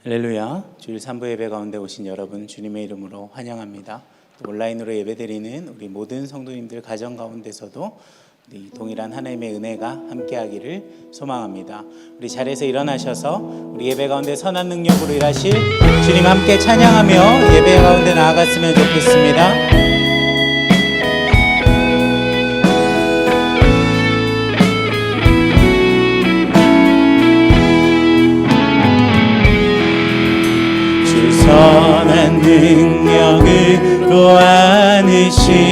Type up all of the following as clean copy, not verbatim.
할렐루야. 주일 3부 예배 가운데 오신 여러분 주님의 이름으로 환영합니다. 또 온라인으로 예배드리는 우리 모든 성도님들 가정 가운데서도 우리 동일한 하나님의 은혜가 함께하기를 소망합니다. 우리 자리에서 일어나셔서 우리 예배 가운데 선한 능력으로 일하실 주님 함께 찬양하며 예배 가운데 나아갔으면 좋겠습니다. 선한 능력으로 안으시네.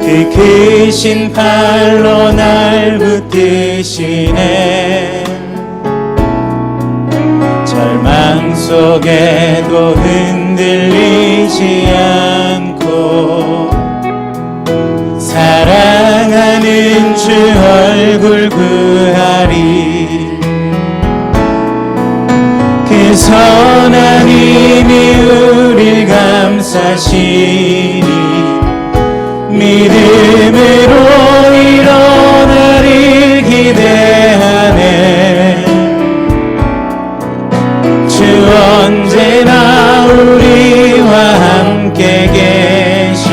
그 크신 팔로 날 붙드시네. 절망 속에도 흔들리지 않고 사랑하는 주 얼굴 구하리. 그 선한 힘이 우릴 감싸시니 믿음으로 일어나리 기대하네. 주 언제나 우리와 함께 계셔.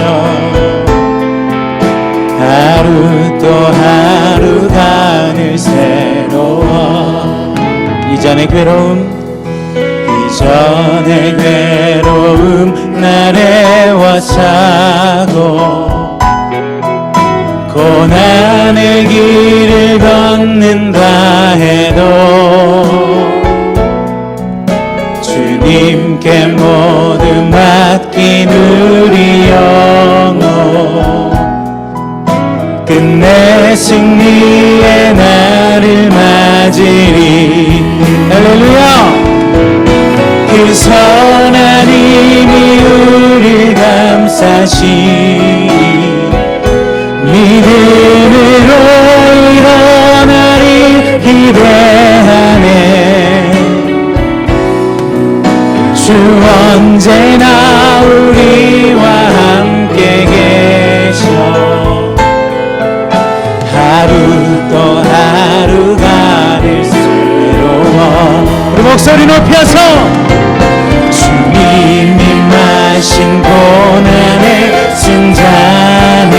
하루 또 하루가 늘 새로워. 이전의 괴로움 이전의 괴로움 날 애워싸고 고난의 길을 걷는다 해도 주님께 모두 맡긴 우리 영혼 끝내 승리의 날을 맞으리. 할렐루야. 그 선한 힘이 우릴 감싸시니 믿음으로 일어나리 기대하네. 주 언제나 우리와 함께 계셔. 하루 또 하루가 늘 새로워. 우리 목소리 높여서 주님이 마신 고난의 승잔을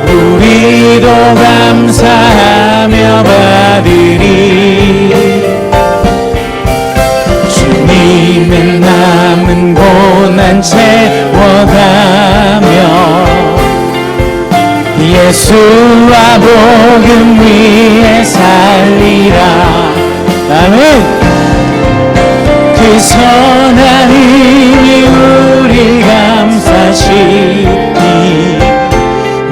우리도 감사하며 받으리. 주님의 남은 고난 채워가며 예수와 복음 위에 살리라. 아멘. 그 선한 힘이 우리 감싸시니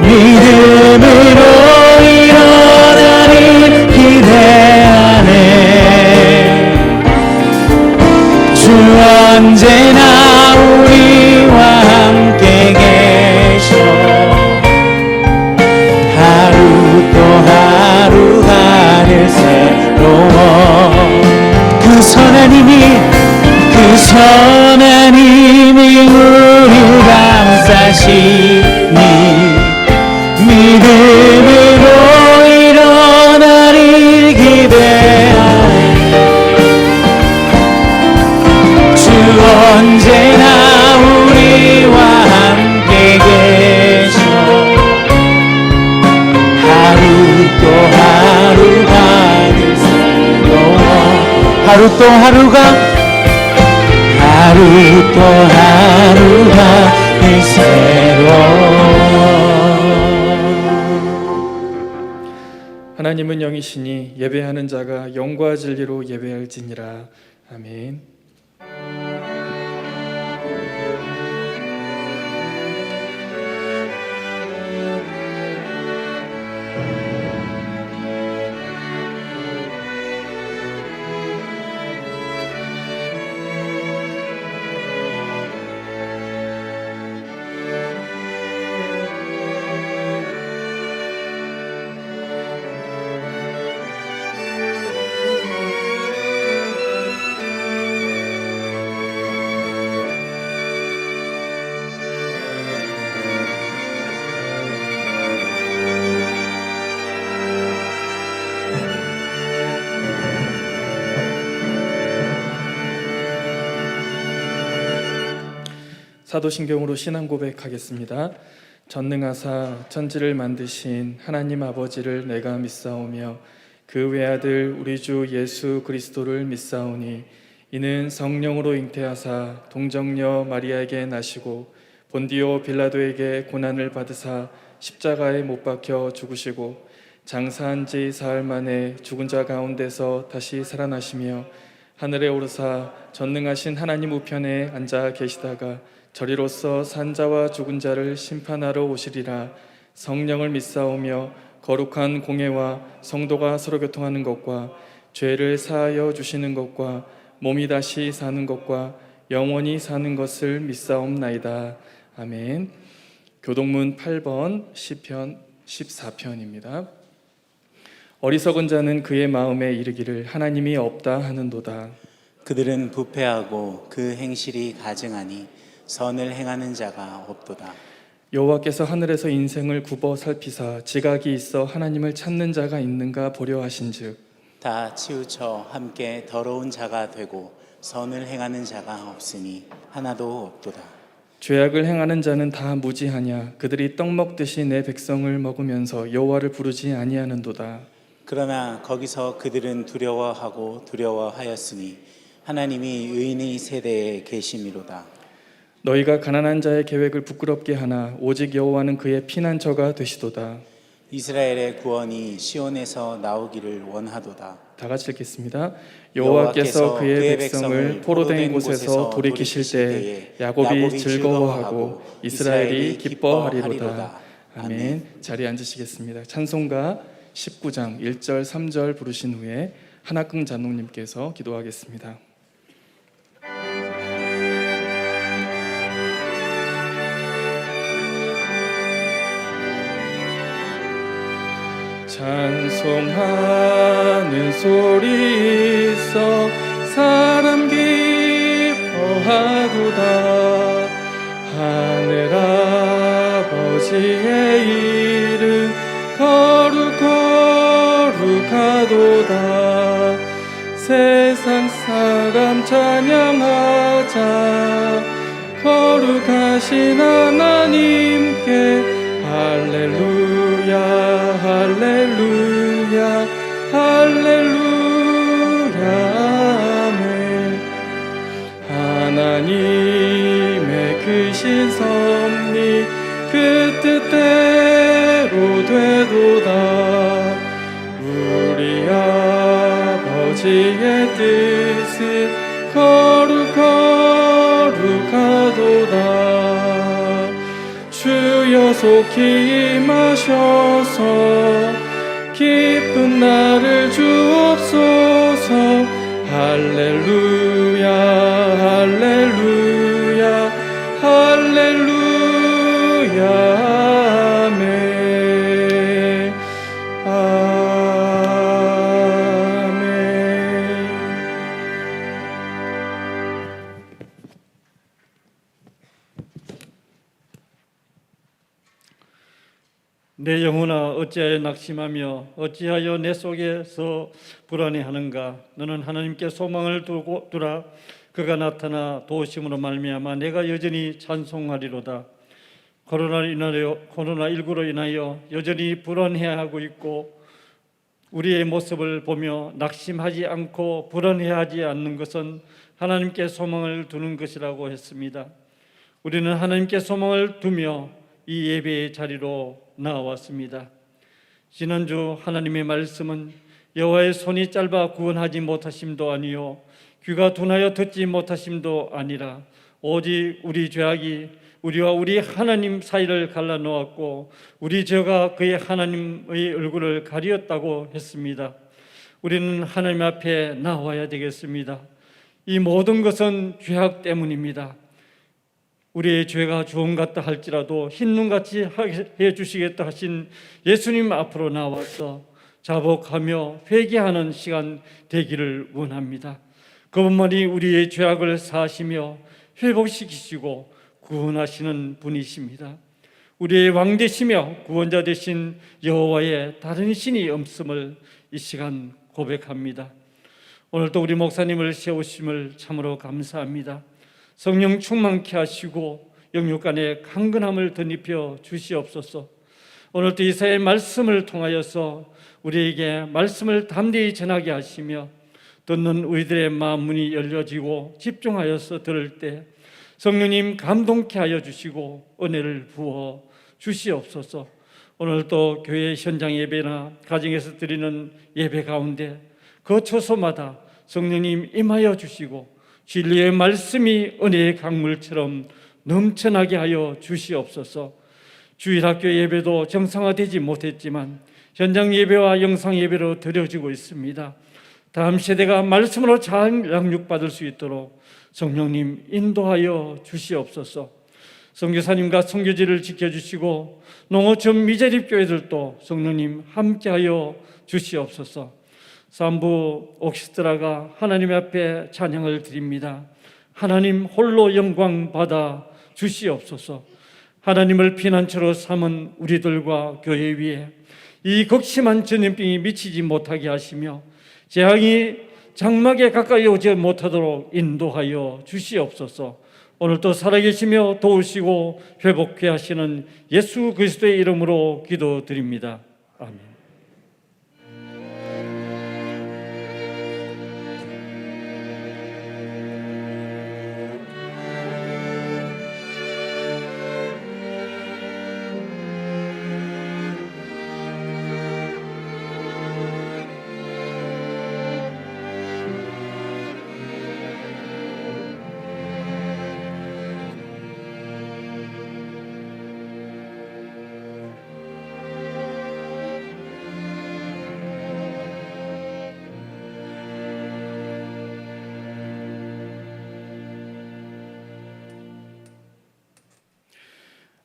믿음으로 일어나리 기대하네. 주 언제나 우리와 함께 계셔. 하루 또 하루가 늘 새로워. 그 선한 힘이 우릴 감싸시니 믿음으로 일어나리 기대하네. 주 언제나 우리와 함께 계셔. 하루 또 하루가 늘 새로워. 하루 또 하루가 늘 새로워. 하나님은 영이시니 예배하는 자가 영과 진리로 예배할지니라. 아멘. 사도신경으로 신앙 고백하겠습니다. 전능하사 천지를 만드신 하나님 아버지를 내가 믿사오며 그 외아들 우리 주 예수 그리스도를 믿사오니 이는 성령으로 잉태하사 동정녀 마리아에게 나시고 본디오 빌라도에게 고난을 받으사 십자가에 못 박혀 죽으시고 장사한 지 사흘 만에 죽은 자 가운데서 다시 살아나시며 하늘에 오르사 전능하신 하나님 우편에 앉아 계시다가 저리로서 산 자와 죽은 자를 심판하러 오시리라. 성령을 믿사오며 거룩한 공예와 성도가 서로 교통하는 것과 죄를 사하여 주시는 것과 몸이 다시 사는 것과 영원히 사는 것을 믿사옵나이다. 아멘. 교동문 8번 시편 14편입니다. 어리석은 자는 그의 마음에 이르기를 하나님이 없다 하는도다. 그들은 부패하고 그 행실이 가증하니 선을 행하는 자가 없도다. 여호와께서 하늘에서 인생을 굽어 살피사 지각이 있어 하나님을 찾는 자가 있는가 보려 하신즉 다 치우쳐 함께 더러운 자가 되고 선을 행하는 자가 없으니 하나도 없도다. 죄악을 행하는 자는 다 무지하냐 그들이 떡 먹듯이 내 백성을 먹으면서 여호와를 부르지 아니하는도다. 그러나 거기서 그들은 두려워하였으니 하나님이 의인의 세대에 계심이로다. 너희가 가난한 자의 계획을 부끄럽게 하나 오직 여호와는 그의 피난처가 되시도다. 이스라엘의 구원이 시온에서 나오기를 원하도다. 다 같이 읽겠습니다. 여호와께서 그의 백성을 포로된 곳에서 돌이키실 때에 야곱이 즐거워하고 이스라엘이 기뻐하리로다. 아멘. 자리에 앉으시겠습니다. 찬송가 19장 1절 3절 부르신 후에 하나긍 장로님께서 기도하겠습니다. 찬송하는 소리 있어 사람 기뻐하도다. 하늘 아버지의 이름 거룩하도다. 세상 사람 찬양하자. 거룩하신 하나님께 할렐루야 할렐루야 할렐루야 아멘. 하나님의 크신 섭리 그 뜻대로 되도다. 우리 아버지의 뜻은 거룩하도다. 주여 속히 임하셔서 기쁜 날을 주옵소서. 할렐루야 할렐루야 할렐루야 아멘 아멘. 내 영혼아 어찌하여 낙심하며 어찌하여 내 속에서 불안해하는가. 너는 하나님께 소망을 두라. 그가 나타나 도우심으로 말미암아 내가 여전히 찬송하리로다. 코로나19로 인하여 여전히 불안해하고 있고 우리의 모습을 보며 낙심하지 않고 불안해하지 않는 것은 하나님께 소망을 두는 것이라고 했습니다. 우리는 하나님께 소망을 두며 이 예배의 자리로 나왔습니다. 지난주 하나님의 말씀은 여호와의 손이 짧아 구원하지 못하심도 아니요 귀가 둔하여 듣지 못하심도 아니라 오직 우리 죄악이 우리와 우리 하나님 사이를 갈라놓았고 우리 죄가 그의 하나님의 얼굴을 가리었다고 했습니다. 우리는 하나님 앞에 나와야 되겠습니다. 이 모든 것은 죄악 때문입니다. 우리의 죄가 주홍 같다 할지라도 흰눈같이 해 주시겠다 하신 예수님 앞으로 나와서 자복하며 회개하는 시간 되기를 원합니다. 그분만이 우리의 죄악을 사하시며 회복시키시고 구원하시는 분이십니다. 우리의 왕 되시며 구원자 되신 여호와의 다른 신이 없음을 이 시간 고백합니다. 오늘도 우리 목사님을 세우심을 참으로 감사합니다. 성령 충만케 하시고 영육간의 강건함을 덧입혀 주시옵소서. 오늘도 이사의 말씀을 통하여서 우리에게 말씀을 담대히 전하게 하시며 듣는 우리들의 마음 문이 열려지고 집중하여서 들을 때 성령님 감동케 하여 주시고 은혜를 부어 주시옵소서. 오늘도 교회 현장 예배나 가정에서 드리는 예배 가운데 거처소마다 성령님 임하여 주시고 진리의 말씀이 은혜의 강물처럼 넘쳐나게 하여 주시옵소서. 주일학교 예배도 정상화되지 못했지만 현장 예배와 영상 예배로 드려지고 있습니다. 다음 세대가 말씀으로 잘 양육받을 수 있도록 성령님 인도하여 주시옵소서. 선교사님과 선교지를 지켜주시고 농어촌 미자립교회들도 성령님 함께하여 주시옵소서. 3부 오케스트라가 하나님 앞에 찬양을 드립니다. 하나님 홀로 영광 받아 주시옵소서. 하나님을 피난처로 삼은 우리들과 교회 위에 이 극심한 전염병이 미치지 못하게 하시며 재앙이 장막에 가까이 오지 못하도록 인도하여 주시옵소서. 오늘도 살아계시며 도우시고 회복케 하시는 예수 그리스도의 이름으로 기도드립니다. 아멘.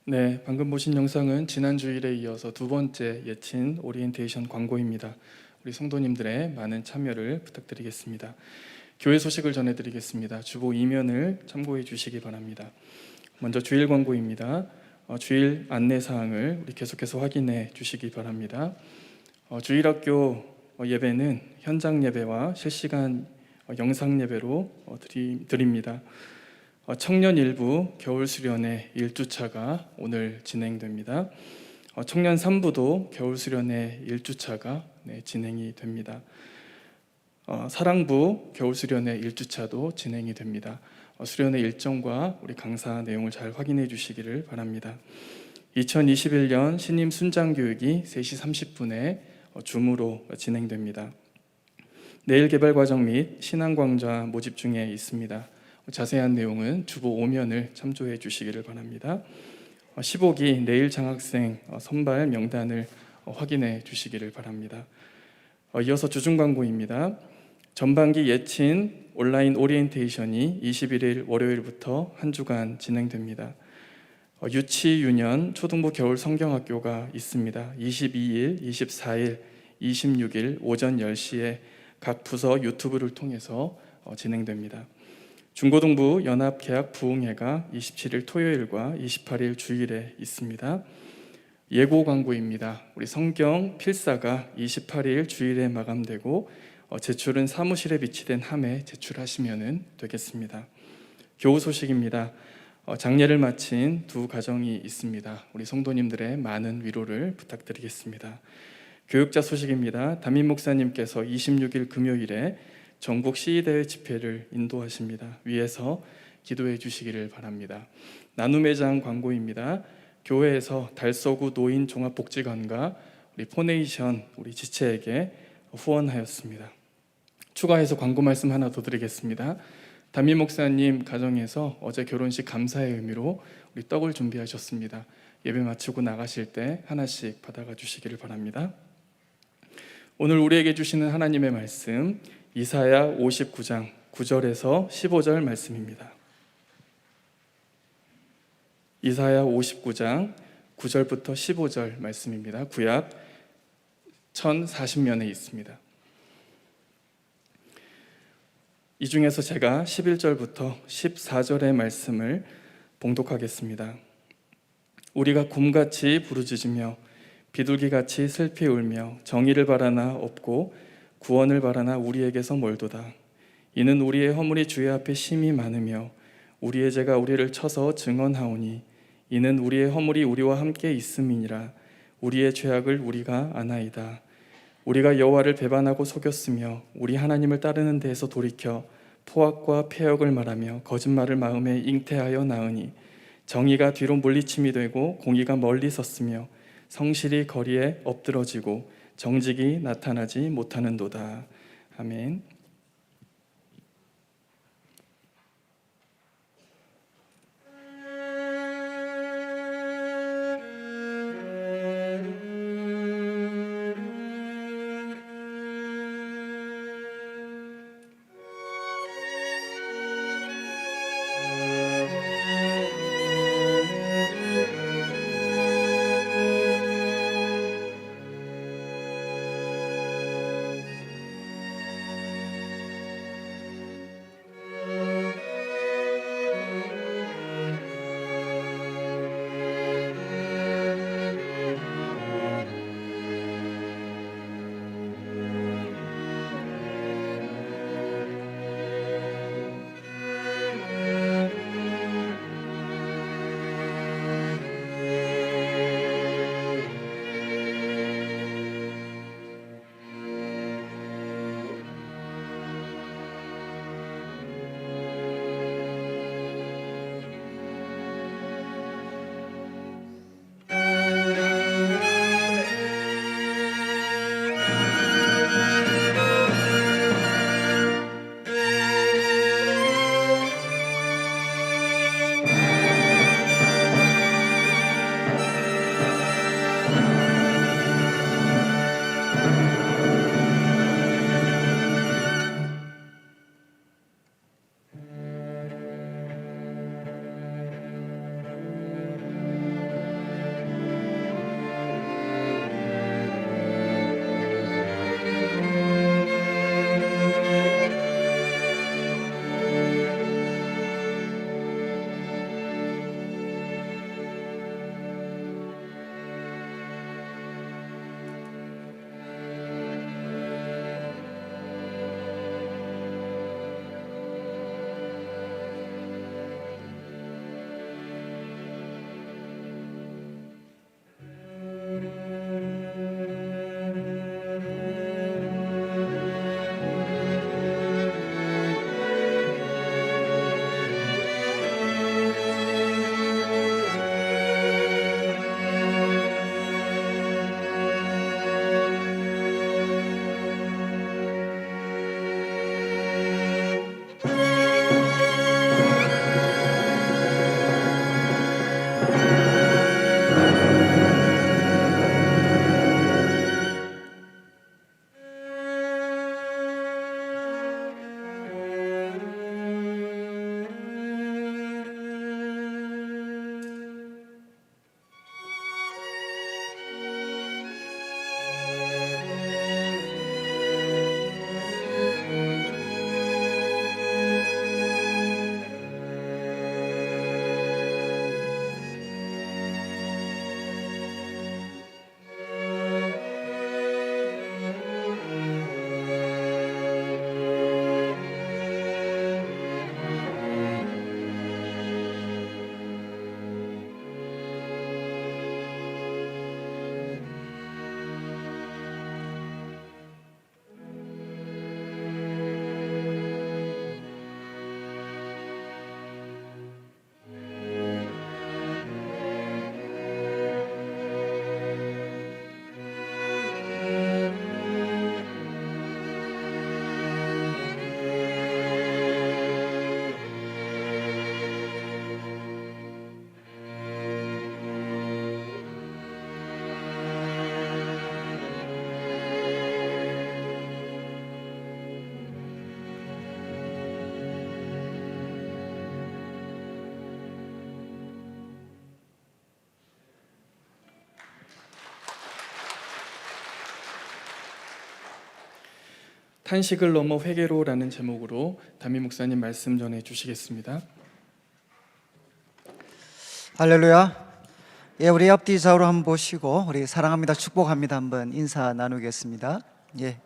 네, 방금 보신 영상은 지난 주일에 이어서 두 번째 예친 오리엔테이션 광고입니다. 우리 성도님들의 많은 참여를 부탁드리겠습니다. 교회 소식을 전해드리겠습니다. 주보 2면을 참고해 주시기 바랍니다. 먼저 주일 광고입니다. 주일 안내사항을 우리 계속해서 확인해 주시기 바랍니다. 주일학교 예배는 현장 예배와 실시간 영상 예배로 드립니다. 청년 일부 겨울 수련회 1주차가 오늘 진행됩니다. 청년 3부도 겨울 수련회 1주차가 진행이 됩니다. 사랑부 겨울 수련회 1주차도 진행이 됩니다. 수련회 일정과 우리 강사 내용을 잘 확인해 주시기를 바랍니다. 2021년 신임 순장 교육이 3시 30분에 줌으로 진행됩니다. 내일 개발 과정 및 신앙광자 모집 중에 있습니다. 자세한 내용은 주보 5면을 참조해 주시기를 바랍니다. 15기 내일 장학생 선발 명단을 확인해 주시기를 바랍니다. 이어서 주중 광고입니다. 전반기 예친 온라인 오리엔테이션이 21일 월요일부터 한 주간 진행됩니다. 유치, 유년, 초등부 겨울 성경학교가 있습니다. 22일, 24일, 26일 오전 10시에 각 부서 유튜브를 통해서 진행됩니다. 중고등부 연합 개학 부흥회가 27일 토요일과 28일 주일에 있습니다. 예고 광고입니다. 우리 성경 필사가 28일 주일에 마감되고 제출은 사무실에 비치된 함에 제출하시면 되겠습니다. 교우 소식입니다. 장례를 마친 두 가정이 있습니다. 우리 성도님들의 많은 위로를 부탁드리겠습니다. 교육자 소식입니다. 담임 목사님께서 26일 금요일에 전국 시의대회 집회를 인도하십니다. 위에서 기도해 주시기를 바랍니다. 나눔회장 광고입니다. 교회에서 달서구 노인 종합복지관과 우리 포네이션 우리 지체에게 후원하였습니다. 추가해서 광고 말씀 하나 더 드리겠습니다. 담임 목사님 가정에서 어제 결혼식 감사의 의미로 우리 떡을 준비하셨습니다. 예배 마치고 나가실 때 하나씩 받아가 주시기를 바랍니다. 오늘 우리에게 주시는 하나님의 말씀 이사야 59장 9절에서 15절 말씀입니다. 이사야 59장 9절부터 15절 말씀입니다. 구약 1040면에 있습니다. 이 중에서 제가 11절부터 14절의 말씀을 봉독하겠습니다. 우리가 곰같이 부르짖으며 비둘기같이 슬피 울며 정의를 바라나 없고 구원을 바라나 우리에게서 멀도다. 이는 우리의 허물이 주의 앞에 심히 많으며 우리의 죄가 우리를 쳐서 증언하오니 이는 우리의 허물이 우리와 함께 있음이니라. 우리의 죄악을 우리가 아나이다. 우리가 여호와를 배반하고 속였으며 우리 하나님을 따르는 데에서 돌이켜 포악과 패역을 말하며 거짓말을 마음에 잉태하여 낳으니 정의가 뒤로 물리침이 되고 공의가 멀리 섰으며 성실이 거리에 엎드러지고 정직이 나타나지 못하는도다. 아멘. 탄식을 넘어 회개로라는 제목으로 담임 목사님 말씀 전해 주시겠습니다. 할렐루야. 예, 우리 앞뒤 좌우로 한번 보시고 우리 사랑합니다, 축복합니다 한번 인사 나누겠습니다. 예.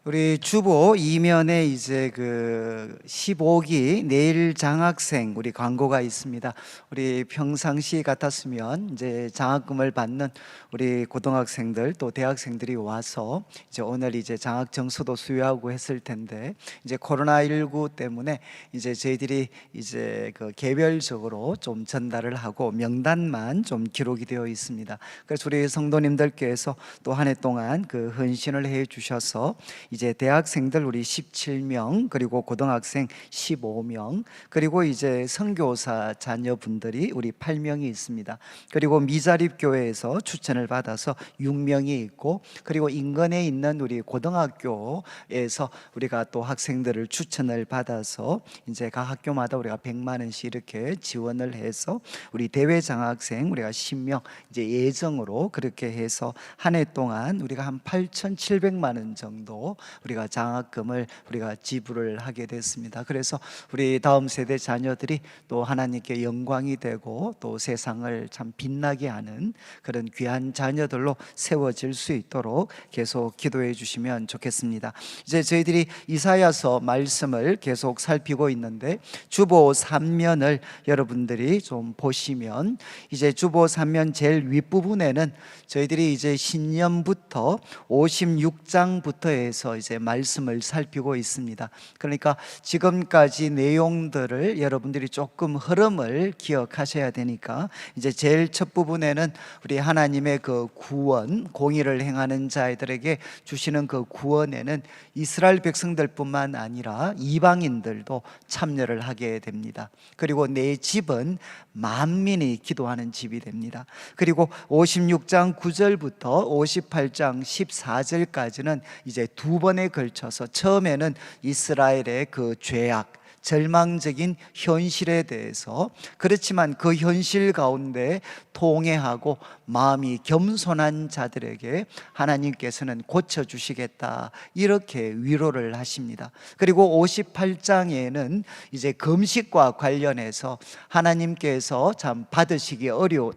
우리 주보 이면에 이제 그 15기 내일 장학생 우리 광고가 있습니다. 우리 평상시 같았으면 이제 장학금을 받는 우리 고등학생들 또 대학생들이 와서 이제 오늘 이제 장학 정서도 수여하고 했을 텐데, 이제 코로나19 때문에 이제 저희들이 이제 그 개별적으로 좀 전달을 하고 명단만 좀 기록이 되어 있습니다. 그래서 우리 성도님들께서 또 한 해 동안 그 헌신을 해 주셔서 이제 대학생들 우리 17명, 그리고 고등학생 15명, 그리고 이제 선교사 자녀분들이 우리 8명이 있습니다. 그리고 미자립 교회에서 추천을 받아서 6명이 있고, 그리고 인근에 있는 우리 고등학교에서 우리가 또 학생들을 추천을 받아서 이제 각 학교마다 우리가 100만 원씩 이렇게 지원을 해서 우리 대외 장학생 우리가 10명 이제 예정으로 그렇게 해서 한 해 동안 우리가 한 8,700만 원 정도 우리가 장학금을 우리가 지불을 하게 됐습니다. 그래서 우리 다음 세대 자녀들이 또 하나님께 영광이 되고 또 세상을 참 빛나게 하는 그런 귀한 자녀들로 세워질 수 있도록 계속 기도해 주시면 좋겠습니다. 이제 저희들이 이사야서 말씀을 계속 살피고 있는데, 주보 3면을 여러분들이 좀 보시면 이제 주보 3면 제일 윗부분에는 저희들이 이제 신년부터 56장부터 해서 이제 말씀을 살피고 있습니다. 그러니까 지금까지 내용들을 여러분들이 조금 흐름을 기억하셔야 되니까, 이제 제일 첫 부분에는 우리 하나님의 그 구원, 공의를 행하는 자들에게 주시는 그 구원에는 이스라엘 백성들뿐만 아니라 이방인들도 참여를 하게 됩니다. 그리고 내 집은 만민이 기도하는 집이 됩니다. 그리고 56장 9절부터 58장 14절까지는 이제 두 번에 걸쳐서 처음에는 이스라엘의 그 죄악, 절망적인 현실에 대해서, 그렇지만 그 현실 가운데 통회하고 마음이 겸손한 자들에게 하나님께서는 고쳐주시겠다, 이렇게 위로를 하십니다. 그리고 58장에는 이제 금식과 관련해서 하나님께서 참 받으시기 어려운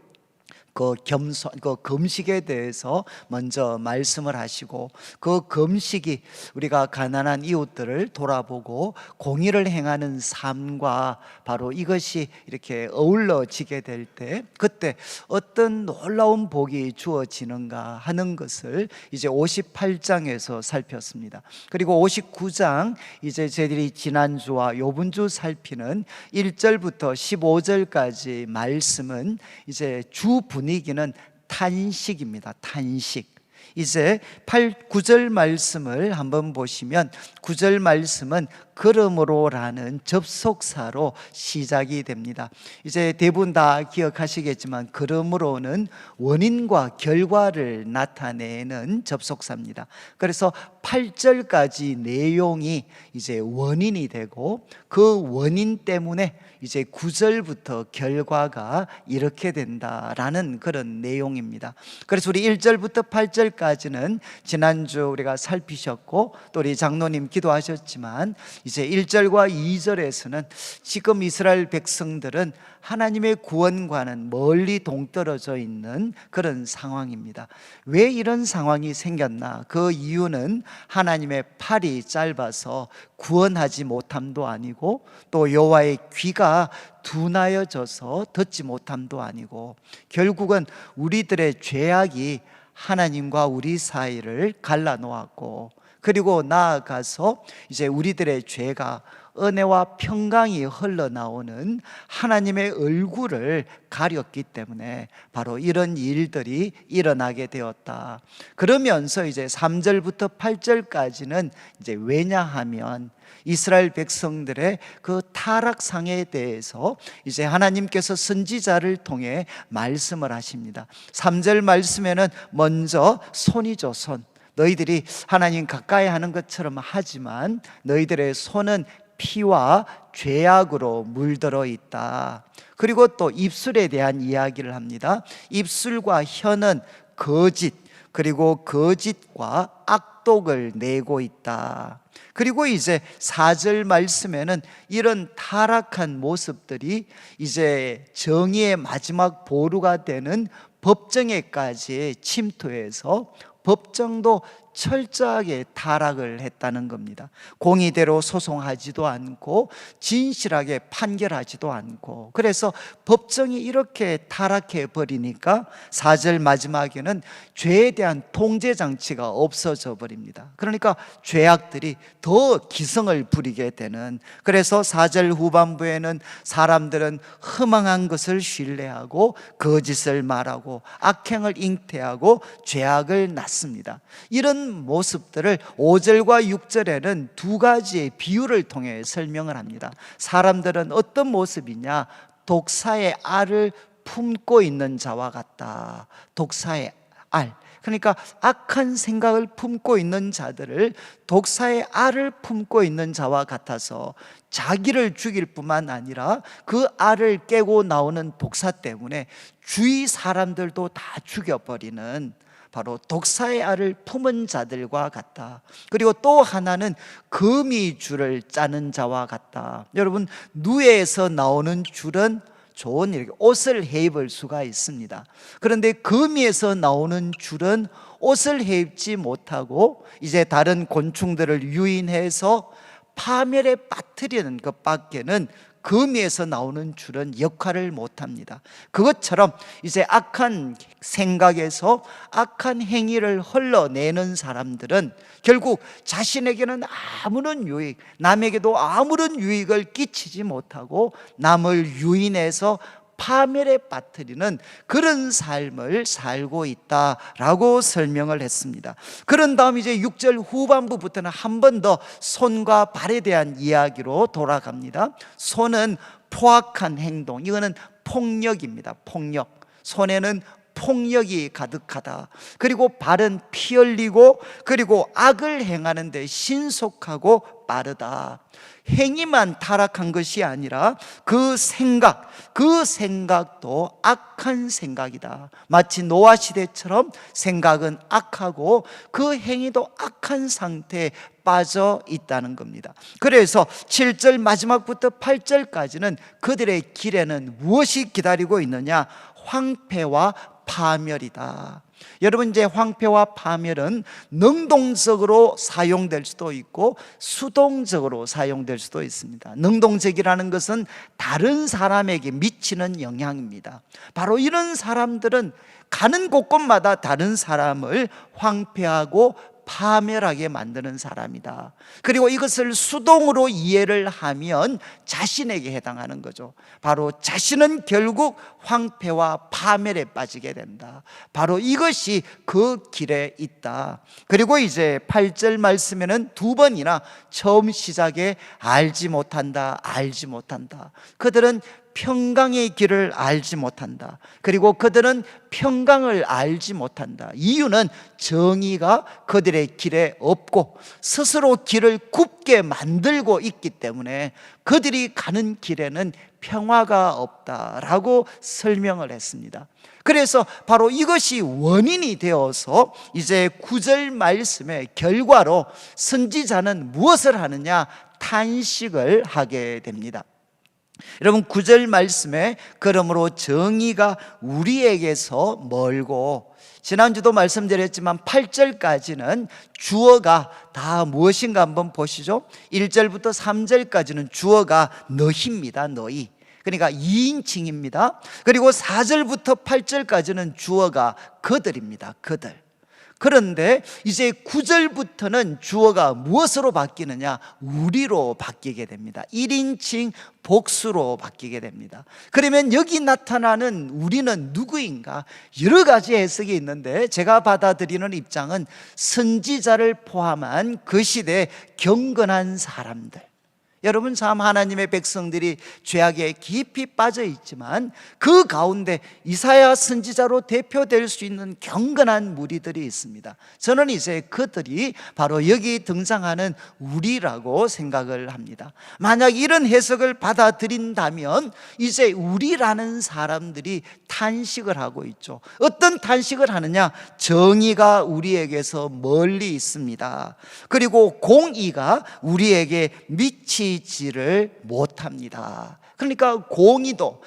그 금식에 대해서 먼저 말씀을 하시고, 그 금식이 우리가 가난한 이웃들을 돌아보고 공의를 행하는 삶과 바로 이것이 이렇게 어우러지게 될 때 그때 어떤 놀라운 복이 주어지는가 하는 것을 이제 58장에서 살폈습니다. 그리고 59장 이제 저희들이 지난주와 요번주 살피는 1절부터 15절까지 말씀은 이제 주 분위기는 탄식입니다. 탄식. 이제 9절 말씀을 한번 보시면 9절 말씀은 그러므로라는 접속사로 시작이 됩니다. 이제 대부분 다 기억하시겠지만 그러므로는 원인과 결과를 나타내는 접속사입니다. 그래서 8절까지 내용이 이제 원인이 되고, 그 원인 때문에 이제 9절부터 결과가 이렇게 된다라는 그런 내용입니다. 그래서 우리 1절부터 8절까지는 지난주 우리가 살피셨고 또 우리 장로님 기도하셨지만, 이제 1절과 2절에서는 지금 이스라엘 백성들은 하나님의 구원과는 멀리 동떨어져 있는 그런 상황입니다. 왜 이런 상황이 생겼나? 그 이유는 하나님의 팔이 짧아서 구원하지 못함도 아니고, 또 여호와의 귀가 둔하여져서 듣지 못함도 아니고, 결국은 우리들의 죄악이 하나님과 우리 사이를 갈라놓았고, 그리고 나아가서 이제 우리들의 죄가 은혜와 평강이 흘러나오는 하나님의 얼굴을 가렸기 때문에 바로 이런 일들이 일어나게 되었다. 그러면서 이제 3절부터 8절까지는 이제 왜냐하면 이스라엘 백성들의 그 타락상에 대해서 이제 하나님께서 선지자를 통해 말씀을 하십니다. 3절 말씀에는 먼저 손이죠, 손. 너희들이 하나님 가까이 하는 것처럼 하지만 너희들의 손은 피와 죄악으로 물들어 있다. 그리고 또 입술에 대한 이야기를 합니다. 입술과 혀는 거짓, 그리고 거짓과 악독을 내고 있다. 그리고 이제 4절 말씀에는 이런 타락한 모습들이 이제 정의의 마지막 보루가 되는 법정에까지 침투해서 법정도 철저하게 타락을 했다는 겁니다. 공의대로 소송하지도 않고 진실하게 판결하지도 않고, 그래서 법정이 이렇게 타락해 버리니까 4절 마지막에는 죄에 대한 통제 장치가 없어져 버립니다. 그러니까 죄악들이 더 기승을 부리게 되는, 그래서 4절 후반부에는 사람들은 허망한 것을 신뢰하고 거짓을 말하고 악행을 잉태하고 죄악을 낳습니다. 이런 모습들을 5절과 6절에는 두 가지의 비유를 통해 설명을 합니다. 사람들은 어떤 모습이냐? 독사의 알을 품고 있는 자와 같다. 독사의 알, 그러니까 악한 생각을 품고 있는 자들을 독사의 알을 품고 있는 자와 같아서 자기를 죽일 뿐만 아니라 그 알을 깨고 나오는 독사 때문에 주위 사람들도 다 죽여버리는, 바로 독사의 알을 품은 자들과 같다. 그리고 또 하나는 거미 줄을 짜는 자와 같다. 여러분, 누에에서 나오는 줄은 좋은 이렇게 옷을 해입을 수가 있습니다. 그런데 거미에서 나오는 줄은 옷을 해입지 못하고 이제 다른 곤충들을 유인해서 파멸에 빠뜨리는 것밖에는 거미에서 나오는 줄은 역할을 못합니다. 그것처럼 이제 악한 생각에서 악한 행위를 흘러내는 사람들은 결국 자신에게는 아무런 유익, 남에게도 아무런 유익을 끼치지 못하고 남을 유인해서 파멸에 빠뜨리는 그런 삶을 살고 있다라고 설명을 했습니다. 그런 다음 이제 6절 후반부부터는 한 번 더 손과 발에 대한 이야기로 돌아갑니다. 손은 포악한 행동, 이거는 폭력입니다. 폭력. 손에는 폭력이 가득하다. 그리고 발은 피 흘리고, 그리고 악을 행하는데 신속하고 빠르다. 행위만 타락한 것이 아니라 그 생각도 악한 생각이다. 마치 노아 시대처럼 생각은 악하고 그 행위도 악한 상태에 빠져 있다는 겁니다. 그래서 7절 마지막부터 8절까지는 그들의 길에는 무엇이 기다리고 있느냐? 황폐와 파멸이다. 여러분, 이제 황폐와 파멸은 능동적으로 사용될 수도 있고 수동적으로 사용될 수도 있습니다. 능동적이라는 것은 다른 사람에게 미치는 영향입니다. 바로 이런 사람들은 가는 곳곳마다 다른 사람을 황폐하고 파멸하게 만드는 사람이다. 그리고 이것을 수동으로 이해를 하면 자신에게 해당하는 거죠. 바로 자신은 결국 황폐와 파멸에 빠지게 된다. 바로 이것이 그 길에 있다. 그리고 이제 8절 말씀에는 두 번이나 처음 시작에 알지 못한다, 알지 못한다. 그들은 평강의 길을 알지 못한다. 그리고 그들은 평강을 알지 못한다. 이유는 정의가 그들의 길에 없고 스스로 길을 굽게 만들고 있기 때문에 그들이 가는 길에는 평화가 없다라고 설명을 했습니다. 그래서 바로 이것이 원인이 되어서 이제 9절 말씀의 결과로 선지자는 무엇을 하느냐? 탄식을 하게 됩니다. 여러분, 9절 말씀에 그러므로 정의가 우리에게서 멀고, 지난주도 말씀드렸지만 8절까지는 주어가 다 무엇인가 한번 보시죠. 1절부터 3절까지는 주어가 너희입니다. 너희. 그러니까 2인칭입니다. 그리고 4절부터 8절까지는 주어가 그들입니다. 그들. 그런데 이제 9절부터는 주어가 무엇으로 바뀌느냐? 우리로 바뀌게 됩니다. 1인칭 복수로 바뀌게 됩니다. 그러면 여기 나타나는 우리는 누구인가? 여러 가지 해석이 있는데 제가 받아들이는 입장은 선지자를 포함한 그 시대의 경건한 사람들, 여러분, 참 하나님의 백성들이 죄악에 깊이 빠져 있지만 그 가운데 이사야 선지자로 대표될 수 있는 경건한 무리들이 있습니다. 저는 이제 그들이 바로 여기 등장하는 우리라고 생각을 합니다. 만약 이런 해석을 받아들인다면 이제 우리라는 사람들이 탄식을 하고 있죠. 어떤 탄식을 하느냐? 정의가 우리에게서 멀리 있습니다. 그리고 공의가 우리에게 미치지를 못합니다. 그러니까 공의도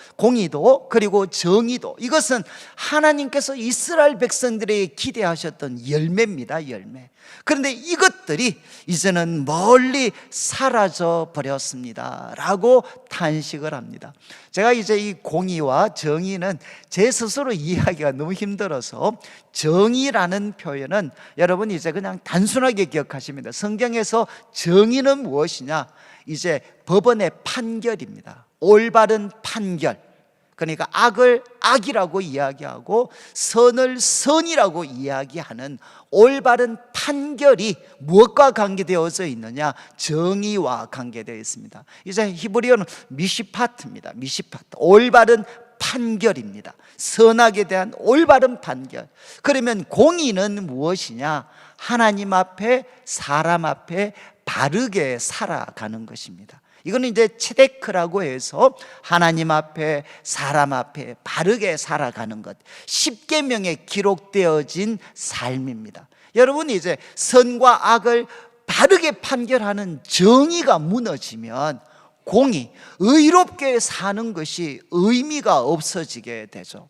그리고 정의도, 이것은 하나님께서 이스라엘 백성들에게 기대하셨던 열매입니다. 열매. 그런데 이것들이 이제는 멀리 사라져 버렸습니다 라고 탄식을 합니다. 제가 이제 이 공의와 정의는 제 스스로 이해하기가 너무 힘들어서, 정의라는 표현은 여러분 이제 그냥 단순하게 기억하십니다. 성경에서 정의는 무엇이냐? 이제 법원의 판결입니다. 올바른 판결. 그러니까 악을 악이라고 이야기하고 선을 선이라고 이야기하는 올바른 판결이 무엇과 관계되어져 있느냐? 정의와 관계되어 있습니다. 이제 히브리어는 미시파트입니다. 미시파트, 올바른 판결입니다. 선악에 대한 올바른 판결. 그러면 공의는 무엇이냐? 하나님 앞에, 사람 앞에 바르게 살아가는 것입니다. 이거는 이제 체데크라고 해서 하나님 앞에, 사람 앞에 바르게 살아가는 것, 십계명에 기록되어진 삶입니다. 여러분, 이제 선과 악을 바르게 판결하는 정의가 무너지면 공의, 의롭게 사는 것이 의미가 없어지게 되죠.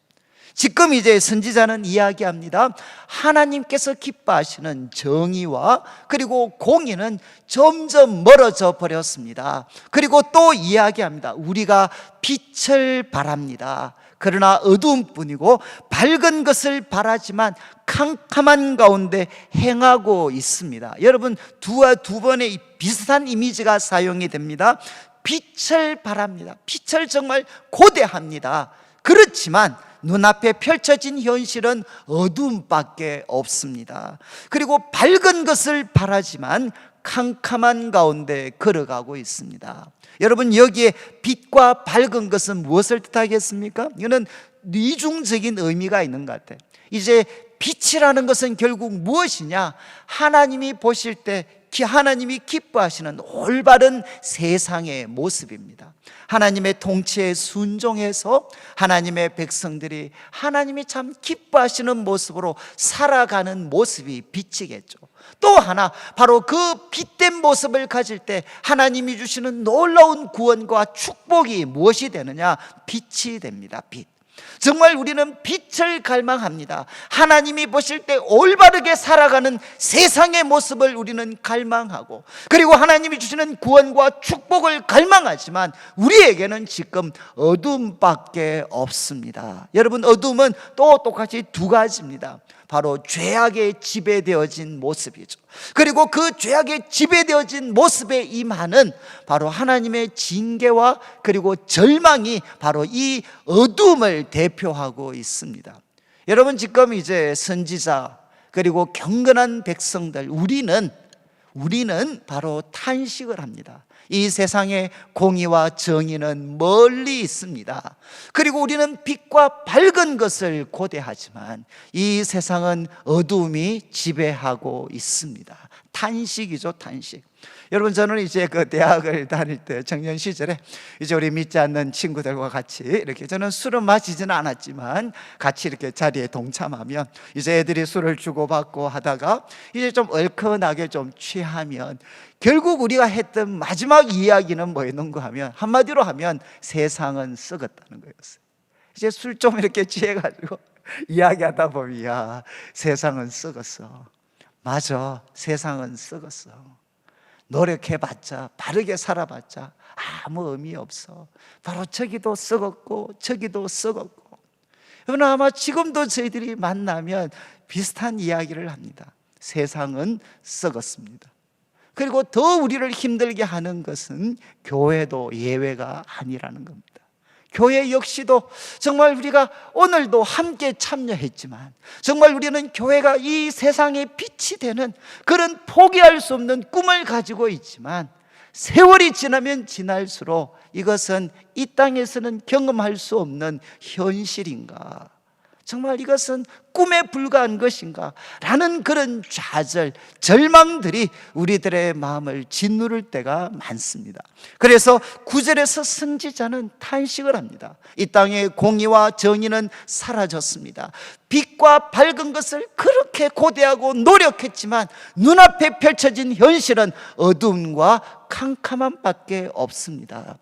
지금 이제 선지자는 이야기합니다. 하나님께서 기뻐하시는 정의와 그리고 공의는 점점 멀어져 버렸습니다. 그리고 또 이야기합니다. 우리가 빛을 바랍니다. 그러나 어두움뿐이고 밝은 것을 바라지만 캄캄한 가운데 행하고 있습니다. 여러분, 두 번의 비슷한 이미지가 사용이 됩니다. 빛을 바랍니다. 빛을 정말 고대합니다. 그렇지만 눈앞에 펼쳐진 현실은 어두움밖에 없습니다. 그리고 밝은 것을 바라지만 캄캄한 가운데 걸어가고 있습니다. 여러분, 여기에 빛과 밝은 것은 무엇을 뜻하겠습니까? 이거는 이중적인 의미가 있는 것 같아요. 이제 빛이라는 것은 결국 무엇이냐? 하나님이 보실 때 하나님이 기뻐하시는 올바른 세상의 모습입니다. 하나님의 통치에 순종해서 하나님의 백성들이 하나님이 참 기뻐하시는 모습으로 살아가는 모습이 빛이겠죠. 또 하나, 바로 그 빛된 모습을 가질 때 하나님이 주시는 놀라운 구원과 축복이 무엇이 되느냐? 빛이 됩니다. 빛. 정말 우리는 빛을 갈망합니다. 하나님이 보실 때 올바르게 살아가는 세상의 모습을 우리는 갈망하고, 그리고 하나님이 주시는 구원과 축복을 갈망하지만 우리에게는 지금 어둠밖에 없습니다. 여러분, 어둠은 또 똑같이 두 가지입니다. 바로 죄악에 지배되어진 모습이죠. 그리고 그 죄악에 지배되어진 모습에 임하는 바로 하나님의 징계와 그리고 절망이 바로 이 어둠을 대표하고 있습니다. 여러분, 지금 이제 선지자 그리고 경건한 백성들, 우리는 바로 탄식을 합니다. 이 세상의 공의와 정의는 멀리 있습니다. 그리고 우리는 빛과 밝은 것을 고대하지만 이 세상은 어두움이 지배하고 있습니다. 탄식이죠, 탄식. 여러분, 저는 이제 그 대학을 다닐 때 청년 시절에 이제 우리 믿지 않는 친구들과 같이 이렇게, 저는 술은 마시지는 않았지만 같이 이렇게 자리에 동참하면 이제 애들이 술을 주고받고 하다가 이제 좀 얼큰하게 좀 취하면 결국 우리가 했던 마지막 이야기는 뭐였는가 하면, 한마디로 하면 세상은 썩었다는 거였어요. 이제 술 좀 이렇게 취해가지고 이야기하다 보면, 야, 세상은 썩었어. 맞아, 세상은 썩었어. 노력해봤자, 바르게 살아봤자 아무 의미 없어. 바로 저기도 썩었고 저기도 썩었고. 여러분, 아마 지금도 저희들이 만나면 비슷한 이야기를 합니다. 세상은 썩었습니다. 그리고 더 우리를 힘들게 하는 것은 교회도 예외가 아니라는 겁니다. 교회 역시도 정말 우리가 오늘도 함께 참여했지만 정말 우리는 교회가 이 세상의 빛이 되는 그런 포기할 수 없는 꿈을 가지고 있지만 세월이 지나면 지날수록 이것은 이 땅에서는 경험할 수 없는 현실인가, 정말 이것은 꿈에 불과한 것인가 라는 그런 좌절, 절망들이 우리들의 마음을 짓누를 때가 많습니다. 그래서 9절에서 선지자는 탄식을 합니다. 이 땅의 공의와 정의는 사라졌습니다. 빛과 밝은 것을 그렇게 고대하고 노력했지만 눈앞에 펼쳐진 현실은 어두움과 캄캄함밖에 없습니다.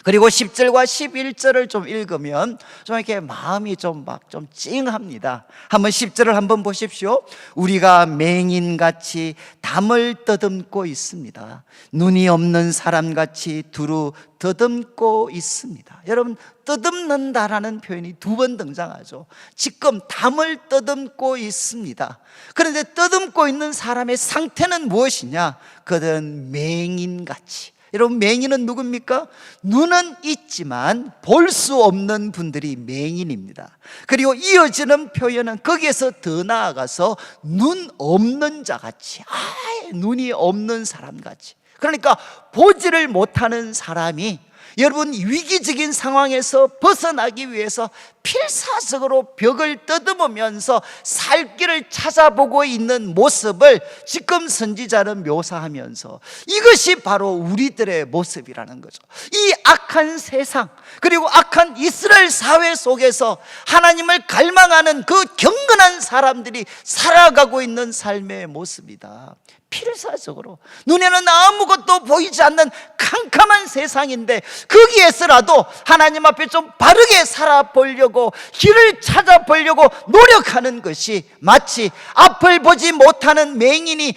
그리고 10절과 11절을 좀 읽으면 좀 이렇게 마음이 좀 찡합니다. 한번 10절을 한번 보십시오. 우리가 맹인같이 담을 떠듬고 있습니다. 눈이 없는 사람같이 두루 더듬고 있습니다. 여러분, 떠듬는다라는 표현이 두 번 등장하죠. 지금 담을 떠듬고 있습니다. 그런데 떠듬고 있는 사람의 상태는 무엇이냐? 그들은 맹인같이. 여러분, 맹인은 누굽니까? 눈은 있지만 볼 수 없는 분들이 맹인입니다. 그리고 이어지는 표현은 거기에서 더 나아가서 눈 없는 자같이, 아예 눈이 없는 사람같이. 그러니까 보지를 못하는 사람이 여러분 위기적인 상황에서 벗어나기 위해서 필사적으로 벽을 떠듬으면서 살 길을 찾아보고 있는 모습을 지금 선지자는 묘사하면서 이것이 바로 우리들의 모습이라는 거죠. 이 악한 세상 그리고 악한 이스라엘 사회 속에서 하나님을 갈망하는 그 경건한 사람들이 살아가고 있는 삶의 모습이다. 필사적으로 눈에는 아무것도 보이지 않는 캄캄한 세상인데 거기에서라도 하나님 앞에 좀 바르게 살아보려고 길을 찾아보려고 노력하는 것이 마치 앞을 보지 못하는 맹인이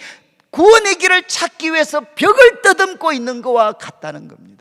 구원의 길을 찾기 위해서 벽을 떠듬고 있는 것과 같다는 겁니다.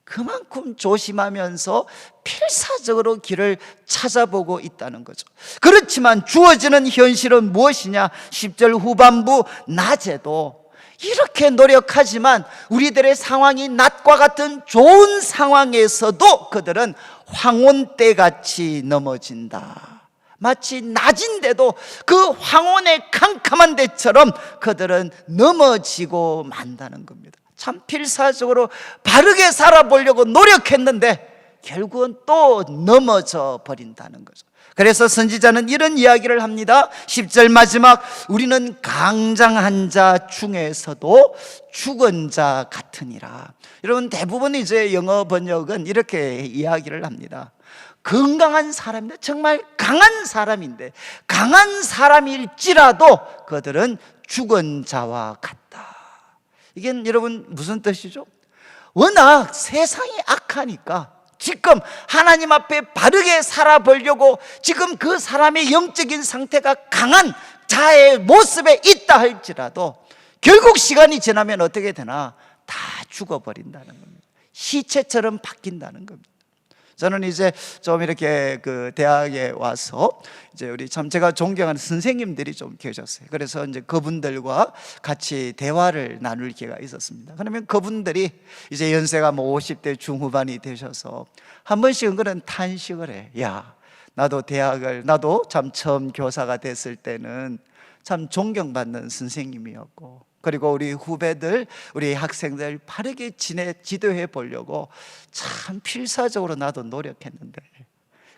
그만큼 조심하면서 필사적으로 길을 찾아보고 있다는 거죠. 그렇지만 주어지는 현실은 무엇이냐? 10절 후반부, 낮에도 이렇게 노력하지만 우리들의 상황이 낮과 같은 좋은 상황에서도 그들은 황혼떼같이 넘어진다. 마치 낮인데도 그 황혼의 캄캄한 데처럼 그들은 넘어지고 만다는 겁니다. 참 필사적으로 바르게 살아보려고 노력했는데 결국은 또 넘어져 버린다는 거죠. 그래서 선지자는 이런 이야기를 합니다. 10절 마지막, 우리는 강장한 자 중에서도 죽은 자 같으니라. 여러분, 대부분 이제 영어 번역은 이렇게 이야기를 합니다. 건강한 사람인데, 정말 강한 사람인데, 강한 사람일지라도 그들은 죽은 자와 같다. 이게 여러분 무슨 뜻이죠? 워낙 세상이 악하니까 지금 하나님 앞에 바르게 살아보려고 지금 그 사람의 영적인 상태가 강한 자의 모습에 있다 할지라도 결국 시간이 지나면 어떻게 되나? 다 죽어버린다는 겁니다. 시체처럼 바뀐다는 겁니다. 저는 이제 좀 이렇게 그 대학에 와서 이제 우리 참 제가 존경하는 선생님들이 좀 계셨어요. 그래서 이제 그분들과 같이 대화를 나눌 기회가 있었습니다. 그러면 그분들이 이제 연세가 뭐 50대 중후반이 되셔서 한 번씩은 그런 탄식을 해. 야, 나도 참 처음 교사가 됐을 때는 참 존경받는 선생님이었고, 그리고 우리 후배들, 우리 학생들 바르게 지도해 보려고 참 필사적으로 나도 노력했는데,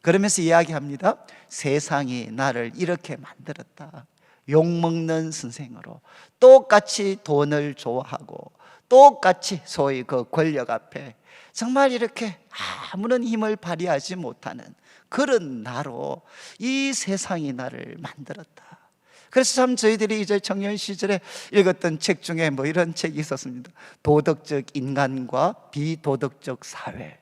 그러면서 이야기합니다. 세상이 나를 이렇게 만들었다. 욕먹는 선생으로 똑같이 돈을 좋아하고 똑같이 소위 그 권력 앞에 정말 이렇게 아무런 힘을 발휘하지 못하는 그런 나로 이 세상이 나를 만들었다. 그래서 참 저희들이 이제 청년 시절에 읽었던 책 중에 뭐 이런 책이 있었습니다. 도덕적 인간과 비도덕적 사회.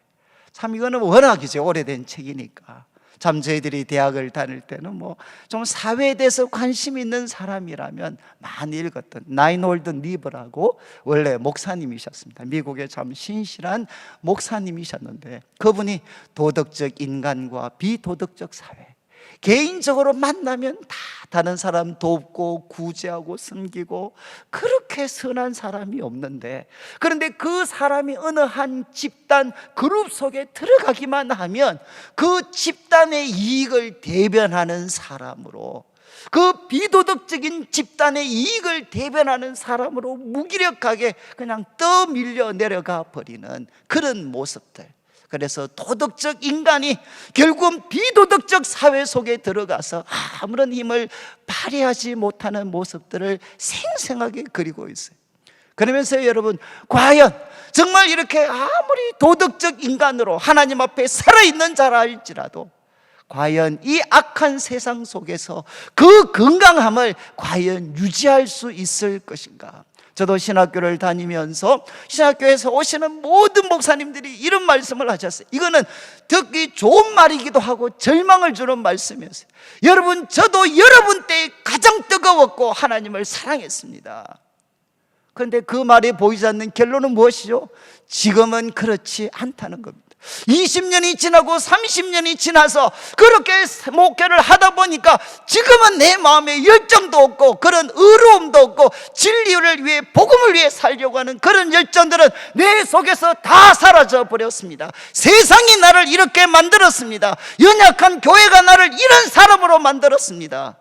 참 이거는 워낙 이제 오래된 책이니까 참 저희들이 대학을 다닐 때는 뭐 좀 사회에 대해서 관심 있는 사람이라면 많이 읽었던 나인홀드 니브라고 원래 목사님이셨습니다. 미국의 참 신실한 목사님이셨는데 그분이 도덕적 인간과 비도덕적 사회, 개인적으로 만나면 다 다른 사람 돕고 구제하고 섬기고 그렇게 선한 사람이 없는데, 그런데 그 사람이 어느 한 집단 그룹 속에 들어가기만 하면 그 집단의 이익을 대변하는 사람으로, 그 비도덕적인 집단의 이익을 대변하는 사람으로 무기력하게 그냥 떠밀려 내려가 버리는 그런 모습들. 그래서 도덕적 인간이 결국은 비도덕적 사회 속에 들어가서 아무런 힘을 발휘하지 못하는 모습들을 생생하게 그리고 있어요. 그러면서 여러분, 과연 정말 이렇게 아무리 도덕적 인간으로 하나님 앞에 살아있는 자라 할지라도 과연 이 악한 세상 속에서 그 건강함을 과연 유지할 수 있을 것인가? 저도 신학교를 다니면서 신학교에서 오시는 모든 목사님들이 이런 말씀을 하셨어요. 이거는 듣기 좋은 말이기도 하고 절망을 주는 말씀이었어요. 여러분, 저도 여러분 때에 가장 뜨거웠고 하나님을 사랑했습니다. 그런데 그 말이 보이지 않는 결론은 무엇이죠? 지금은 그렇지 않다는 겁니다. 20년이 지나고 30년이 지나서 그렇게 목회를 하다 보니까 지금은 내 마음에 열정도 없고 그런 의로움도 없고 진리를 위해, 복음을 위해 살려고 하는 그런 열정들은 내 속에서 다 사라져 버렸습니다. 세상이 나를 이렇게 만들었습니다. 연약한 교회가 나를 이런 사람으로 만들었습니다.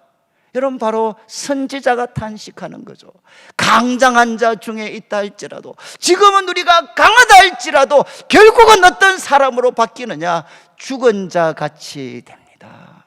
여러분, 바로 선지자가 탄식하는 거죠. 강장한 자 중에 있다 할지라도, 지금은 우리가 강하다 할지라도 결국은 어떤 사람으로 바뀌느냐? 죽은 자 같이 됩니다.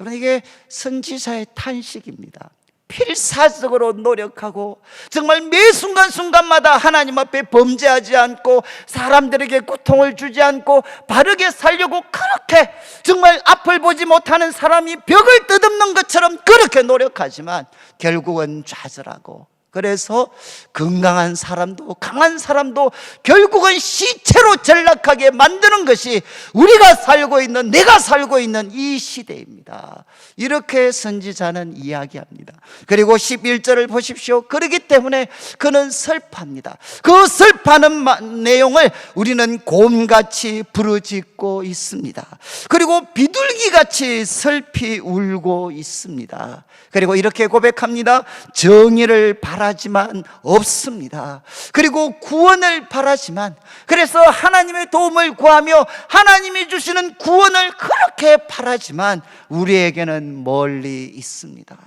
여러분, 이게 선지자의 탄식입니다. 필사적으로 노력하고 정말 매 순간순간마다 하나님 앞에 범죄하지 않고 사람들에게 고통을 주지 않고 바르게 살려고 그렇게 정말 앞을 보지 못하는 사람이 벽을 뜨듬는 것처럼 그렇게 노력하지만 결국은 좌절하고, 그래서 건강한 사람도 강한 사람도 결국은 시체로 전락하게 만드는 것이 우리가 살고 있는, 내가 살고 있는 이 시대입니다. 이렇게 선지자는 이야기합니다. 그리고 11절을 보십시오. 그렇기 때문에 그는 슬퍼합니다. 그 슬퍼하는 내용을 우리는 곰같이 부르짖고 있습니다. 그리고 비둘기같이 슬피 울고 있습니다. 그리고 이렇게 고백합니다. 정의를 바라지만 없습니다. 그리고 구원을 바라지만, 그래서 하나님의 도움을 구하며 하나님이 주시는 구원을 그렇게 바라지만 우리에게는 멀리 있습니다.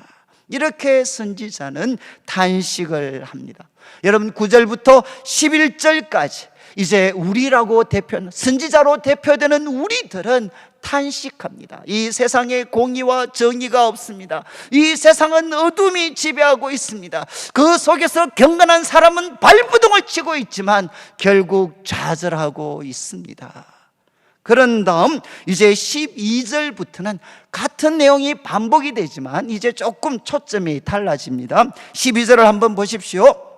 이렇게 선지자는 탄식을 합니다. 여러분, 9절부터 11절까지 이제 우리라고 선지자로 대표되는 우리들은 탄식합니다. 이 세상에 공의와 정의가 없습니다. 이 세상은 어둠이 지배하고 있습니다. 그 속에서 경건한 사람은 발부둥을 치고 있지만 결국 좌절하고 있습니다. 그런 다음 이제 12절부터는 같은 내용이 반복이 되지만 이제 조금 초점이 달라집니다. 12절을 한번 보십시오.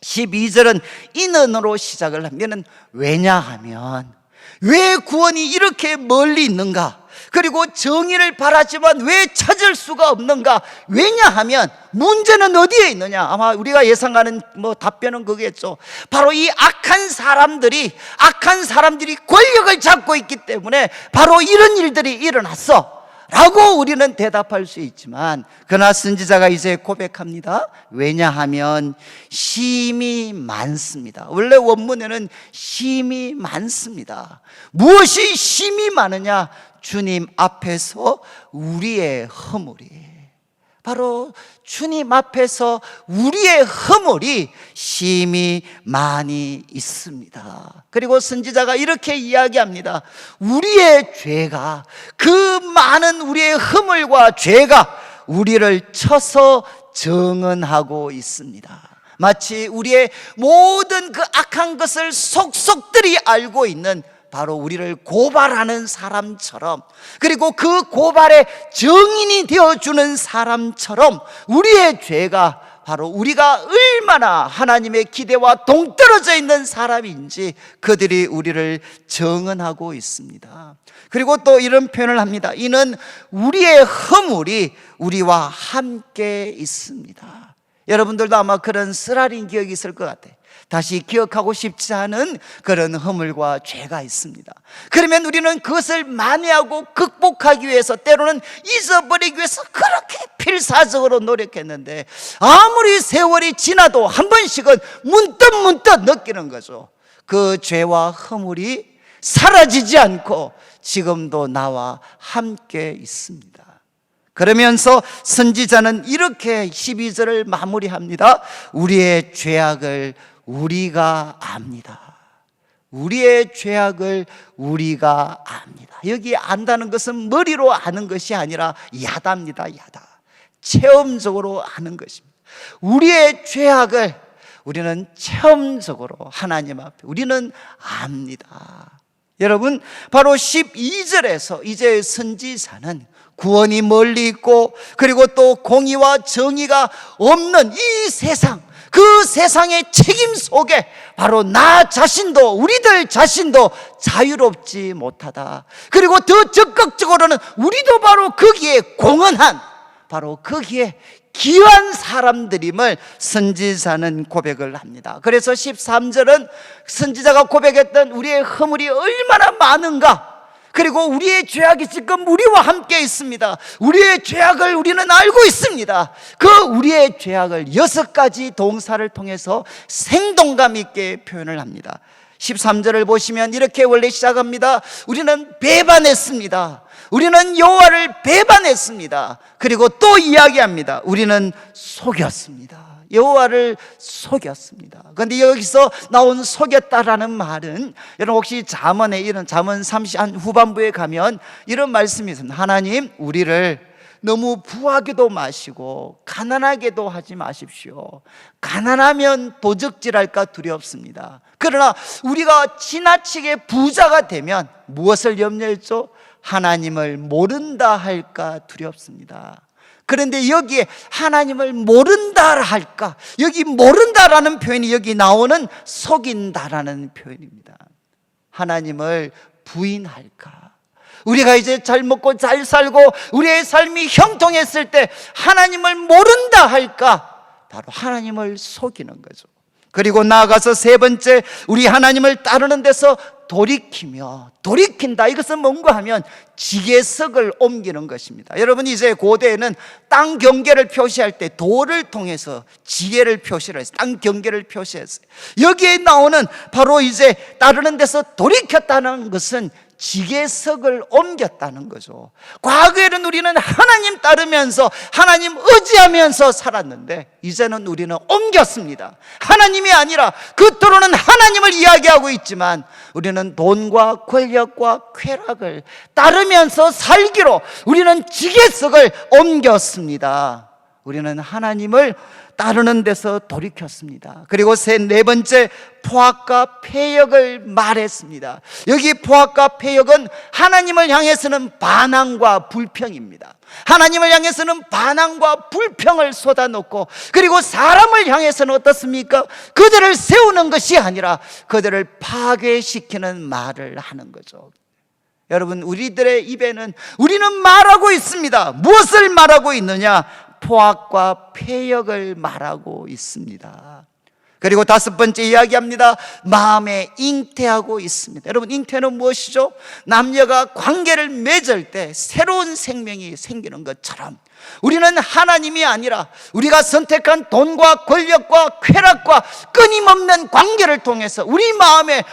12절은 인언으로 시작을 하면, 왜냐하면, 왜 구원이 이렇게 멀리 있는가? 그리고 정의를 바라지만 왜 찾을 수가 없는가? 왜냐하면 문제는 어디에 있느냐? 아마 우리가 예상하는 답변은 그거겠죠. 바로 이 악한 사람들이 권력을 잡고 있기 때문에 바로 이런 일들이 일어났어 라고 우리는 대답할 수 있지만, 그러나 선지자가 이제 고백합니다. 왜냐하면 심이 많습니다. 원래 원문에는 심이 많습니다. 무엇이 심이 많으냐? 주님 앞에서 우리의 허물이, 바로 주님 앞에서 우리의 허물이 심히 많이 있습니다. 그리고 선지자가 이렇게 이야기합니다. 우리의 죄가, 그 많은 우리의 허물과 죄가 우리를 쳐서 정언하고 있습니다. 마치 우리의 모든 그 악한 것을 속속들이 알고 있는, 바로 우리를 고발하는 사람처럼, 그리고 그 고발의 증인이 되어주는 사람처럼 우리의 죄가, 바로 우리가 얼마나 하나님의 기대와 동떨어져 있는 사람인지 그들이 우리를 증언하고 있습니다. 그리고 또 이런 표현을 합니다. 이는 우리의 허물이 우리와 함께 있습니다. 여러분들도 아마 그런 쓰라린 기억이 있을 것 같아요. 다시 기억하고 싶지 않은 그런 허물과 죄가 있습니다. 그러면 우리는 그것을 만회하고 극복하기 위해서, 때로는 잊어버리기 위해서 그렇게 필사적으로 노력했는데, 아무리 세월이 지나도 한 번씩은 문득 느끼는 거죠. 그 죄와 허물이 사라지지 않고 지금도 나와 함께 있습니다. 그러면서 선지자는 이렇게 12절을 마무리합니다. 우리의 죄악을 우리가 압니다. 우리의 죄악을 우리가 압니다. 여기 안다는 것은 머리로 아는 것이 아니라 야다입니다. 야다. 체험적으로 아는 것입니다. 우리의 죄악을 우리는 체험적으로 하나님 앞에 우리는 압니다. 여러분, 바로 12절에서 이제 선지자는 구원이 멀리 있고, 그리고 또 공의와 정의가 없는 이 세상, 그 세상의 책임 속에 바로 나 자신도, 우리들 자신도 자유롭지 못하다. 그리고 더 적극적으로는 우리도 바로 거기에 공헌한, 바로 거기에 귀한 사람들임을 선지자는 고백을 합니다. 그래서 13절은 선지자가 고백했던 우리의 허물이 얼마나 많은가, 그리고 우리의 죄악이 지금 우리와 함께 있습니다. 우리의 죄악을 우리는 알고 있습니다. 그 우리의 죄악을 6가지 동사를 통해서 생동감 있게 표현을 합니다. 13절을 보시면 이렇게 원래 시작합니다. 우리는 배반했습니다. 우리는 여호와를 배반했습니다. 그리고 또 이야기합니다. 우리는 속였습니다. 여호와를 속였습니다. 그런데 여기서 나온 속였다라는 말은, 여러분 혹시 잠언에 이런 잠언 30 후반부에 가면 이런 말씀이 있습니다. 하나님, 우리를 너무 부하게도 마시고 가난하게도 하지 마십시오. 가난하면 도적질할까 두렵습니다. 그러나 우리가 지나치게 부자가 되면 무엇을 염려했죠? 하나님을 모른다 할까 두렵습니다. 그런데 여기에 하나님을 모른다 할까, 여기 모른다라는 표현이 여기 나오는 속인다라는 표현입니다. 하나님을 부인할까, 우리가 이제 잘 먹고 잘 살고 우리의 삶이 형통했을 때 하나님을 모른다 할까, 바로 하나님을 속이는 거죠. 그리고 나아가서 세 번째, 우리 하나님을 따르는 데서 돌이킨다. 이것은 뭔가 하면 지게석을 옮기는 것입니다. 여러분, 이제 고대에는 땅 경계를 표시할 때 돌을 통해서 지게를 표시를 했어요. 땅 경계를 표시했어요. 여기에 나오는 바로 이제 따르는 데서 돌이켰다는 것은 지게석을 옮겼다는 거죠. 과거에는 우리는 하나님 따르면서 하나님 의지하면서 살았는데 이제는 우리는 옮겼습니다. 하나님이 아니라, 겉으로는 하나님을 이야기하고 있지만 우리는 돈과 권력과 쾌락을 따르면서 살기로 우리는 지게석을 옮겼습니다. 우리는 하나님을 따르는 데서 돌이켰습니다. 그리고 네 번째, 포악과 패역을 말했습니다. 여기 포악과 패역은 하나님을 향해서는 반항과 불평입니다. 하나님을 향해서는 반항과 불평을 쏟아놓고, 그리고 사람을 향해서는 어떻습니까? 그들을 세우는 것이 아니라 그들을 파괴시키는 말을 하는 거죠. 여러분, 우리들의 입에는 우리는 말하고 있습니다. 무엇을 말하고 있느냐? 포악과 패역을 말하고 있습니다. 그리고 다섯 번째 이야기합니다. 마음에 잉태하고 있습니다. 여러분, 잉태는 무엇이죠? 남녀가 관계를 맺을 때 새로운 생명이 생기는 것처럼 우리는 하나님이 아니라 우리가 선택한 돈과 권력과 쾌락과 끊임없는 관계를 통해서 우리 마음에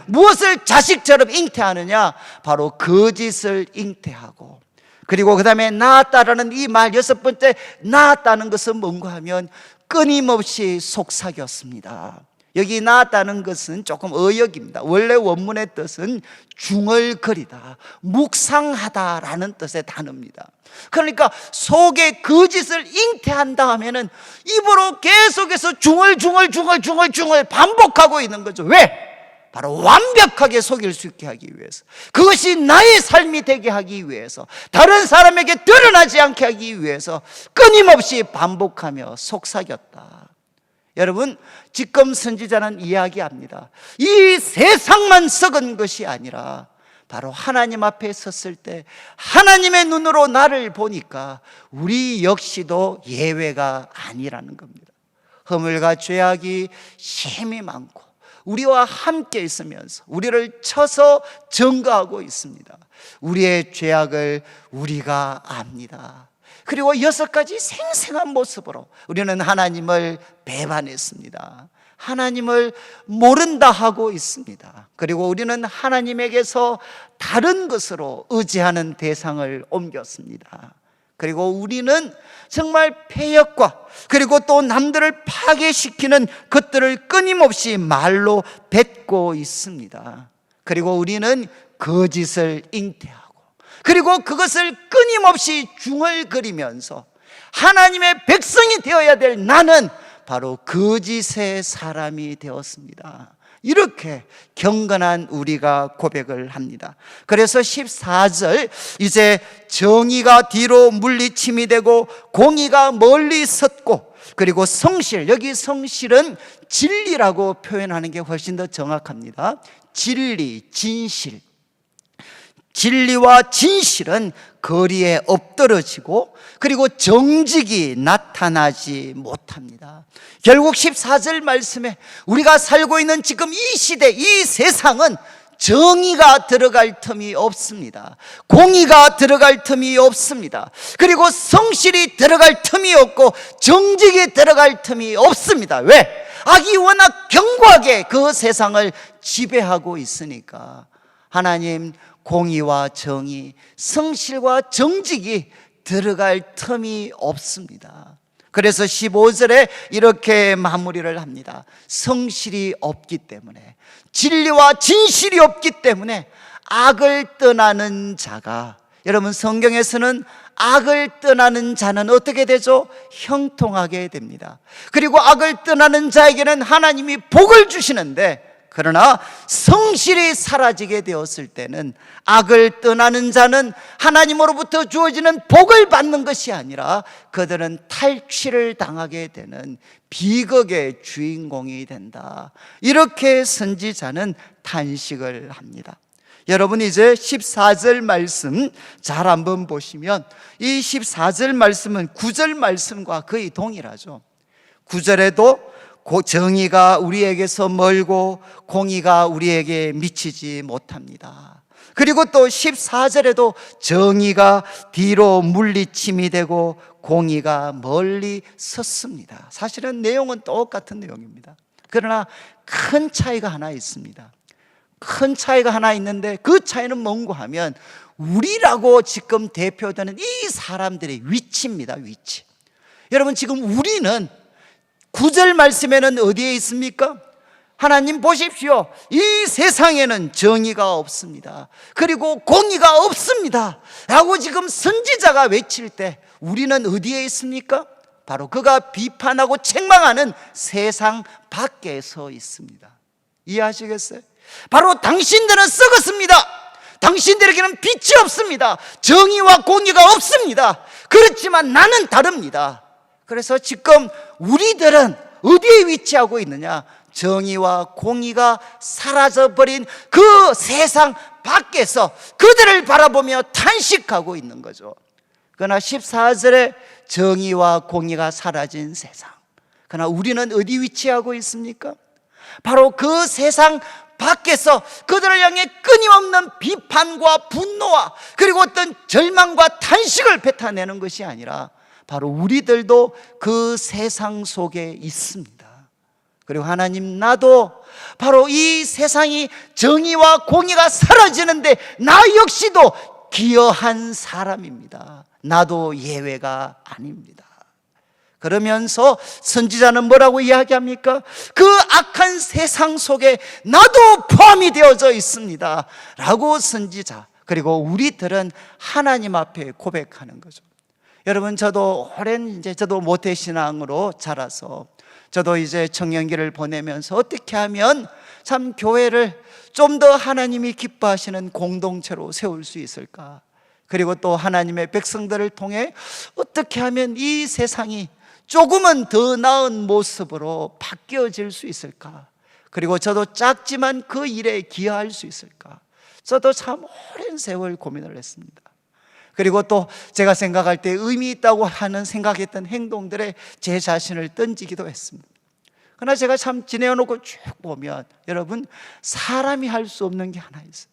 무엇을 자식처럼 잉태하느냐? 바로 거짓을 잉태하고, 그리고 그 다음에 낳았다라는 이 말, 여섯 번째, 낳았다는 것은 뭔가 하면 끊임없이 속삭였습니다. 여기 낳았다는 것은 조금 어역입니다. 원래 원문의 뜻은 중얼거리다, 묵상하다라는 뜻의 단어입니다. 그러니까 속에 거짓을 잉태한다 하면은 입으로 계속해서 중얼 반복하고 있는 거죠. 왜? 바로 완벽하게 속일 수 있게 하기 위해서, 그것이 나의 삶이 되게 하기 위해서, 다른 사람에게 드러나지 않게 하기 위해서 끊임없이 반복하며 속삭였다. 여러분, 지금 선지자는 이야기합니다. 이 세상만 썩은 것이 아니라 바로 하나님 앞에 섰을 때 하나님의 눈으로 나를 보니까 우리 역시도 예외가 아니라는 겁니다. 허물과 죄악이 심히 많고 우리와 함께 있으면서 우리를 쳐서 증거하고 있습니다. 우리의 죄악을 우리가 압니다. 그리고 6가지 생생한 모습으로 우리는 하나님을 배반했습니다. 하나님을 모른다 하고 있습니다. 그리고 우리는 하나님에게서 다른 것으로 의지하는 대상을 옮겼습니다. 그리고 우리는 정말 패역과 그리고 또 남들을 파괴시키는 것들을 끊임없이 말로 뱉고 있습니다. 그리고 우리는 거짓을 잉태하고, 그리고 그것을 끊임없이 중얼거리면서 하나님의 백성이 되어야 될 나는 바로 거짓의 사람이 되었습니다. 이렇게 경건한 우리가 고백을 합니다. 그래서 14절, 이제 정의가 뒤로 물리침이 되고 공의가 멀리 섰고, 그리고 성실, 여기 성실은 진리라고 표현하는 게 훨씬 더 정확합니다. 진리, 진실. 진리와 진실은 거리에 엎드러지고, 그리고 정직이 나타나지 못합니다. 결국 14절 말씀에 우리가 살고 있는 지금 이 시대, 이 세상은 정의가 들어갈 틈이 없습니다. 공의가 들어갈 틈이 없습니다. 그리고 성실이 들어갈 틈이 없고 정직이 들어갈 틈이 없습니다. 왜? 악이 워낙 견고하게 그 세상을 지배하고 있으니까. 하나님, 공의와 정의, 성실과 정직이 들어갈 틈이 없습니다. 그래서 15절에 이렇게 마무리를 합니다. 성실이 없기 때문에, 진리와 진실이 없기 때문에 악을 떠나는 자가, 여러분 성경에서는 악을 떠나는 자는 어떻게 되죠? 형통하게 됩니다. 그리고 악을 떠나는 자에게는 하나님이 복을 주시는데, 그러나 성실이 사라지게 되었을 때는 악을 떠나는 자는 하나님으로부터 주어지는 복을 받는 것이 아니라 그들은 탈취를 당하게 되는 비극의 주인공이 된다. 이렇게 선지자는 탄식을 합니다. 여러분, 이제 14절 말씀 잘 한번 보시면 이 14절 말씀은 9절 말씀과 거의 동일하죠. 9절에도 정의가 우리에게서 멀고 공의가 우리에게 미치지 못합니다. 그리고 또 14절에도 정의가 뒤로 물리침이 되고 공의가 멀리 섰습니다. 사실은 내용은 똑같은 내용입니다. 그러나 큰 차이가 하나 있습니다. 큰 차이가 하나 있는데 그 차이는 뭔가 하면 우리라고 지금 대표되는 이 사람들의 위치입니다. 위치. 여러분, 지금 우리는 9절 말씀에는 어디에 있습니까? 하나님 보십시오. 이 세상에는 정의가 없습니다. 그리고 공의가 없습니다 라고 지금 선지자가 외칠 때 우리는 어디에 있습니까? 바로 그가 비판하고 책망하는 세상 밖에 서 있습니다. 이해하시겠어요? 바로 당신들은 썩었습니다. 당신들에게는 빛이 없습니다. 정의와 공의가 없습니다. 그렇지만 나는 다릅니다. 그래서 지금 우리들은 어디에 위치하고 있느냐? 정의와 공의가 사라져버린 그 세상 밖에서 그들을 바라보며 탄식하고 있는 거죠. 그러나 14절에 정의와 공의가 사라진 세상, 그러나 우리는 어디 위치하고 있습니까? 바로 그 세상 밖에서 그들을 향해 끊임없는 비판과 분노와 그리고 어떤 절망과 탄식을 뱉어내는 것이 아니라 바로 우리들도 그 세상 속에 있습니다. 그리고 하나님, 나도 바로 이 세상이 정의와 공의가 사라지는데 나 역시도 기여한 사람입니다. 나도 예외가 아닙니다. 그러면서 선지자는 뭐라고 이야기합니까? 그 악한 세상 속에 나도 포함이 되어져 있습니다 라고 선지자, 그리고 우리들은 하나님 앞에 고백하는 거죠. 여러분, 저도 오랜 저도 모태신앙으로 자라서 저도 이제 청년기를 보내면서 어떻게 하면 참 교회를 좀 더 하나님이 기뻐하시는 공동체로 세울 수 있을까? 그리고 또 하나님의 백성들을 통해 어떻게 하면 이 세상이 조금은 더 나은 모습으로 바뀌어질 수 있을까? 그리고 저도 작지만 그 일에 기여할 수 있을까? 저도 참 오랜 세월 고민을 했습니다. 그리고 또 제가 생각할 때 의미 있다고 생각했던 행동들에 제 자신을 던지기도 했습니다. 그러나 제가 참 지내어놓고 쭉 보면, 여러분, 사람이 할 수 없는 게 하나 있어요.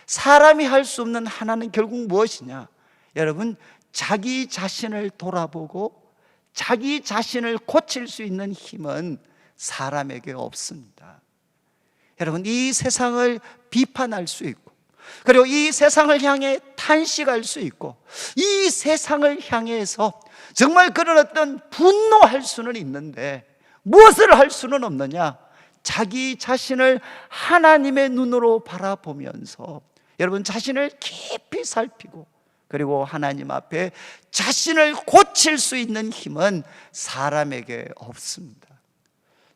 사람이 할 수 없는 하나는 결국 무엇이냐? 여러분, 자기 자신을 돌아보고 자기 자신을 고칠 수 있는 힘은 사람에게 없습니다. 여러분, 이 세상을 비판할 수 있고, 그리고 이 세상을 향해 탄식할 수 있고, 이 세상을 향해서 정말 그런 어떤 분노할 수는 있는데 무엇을 할 수는 없느냐? 자기 자신을 하나님의 눈으로 바라보면서 여러분, 자신을 깊이 살피고 그리고 하나님 앞에 자신을 고칠 수 있는 힘은 사람에게 없습니다.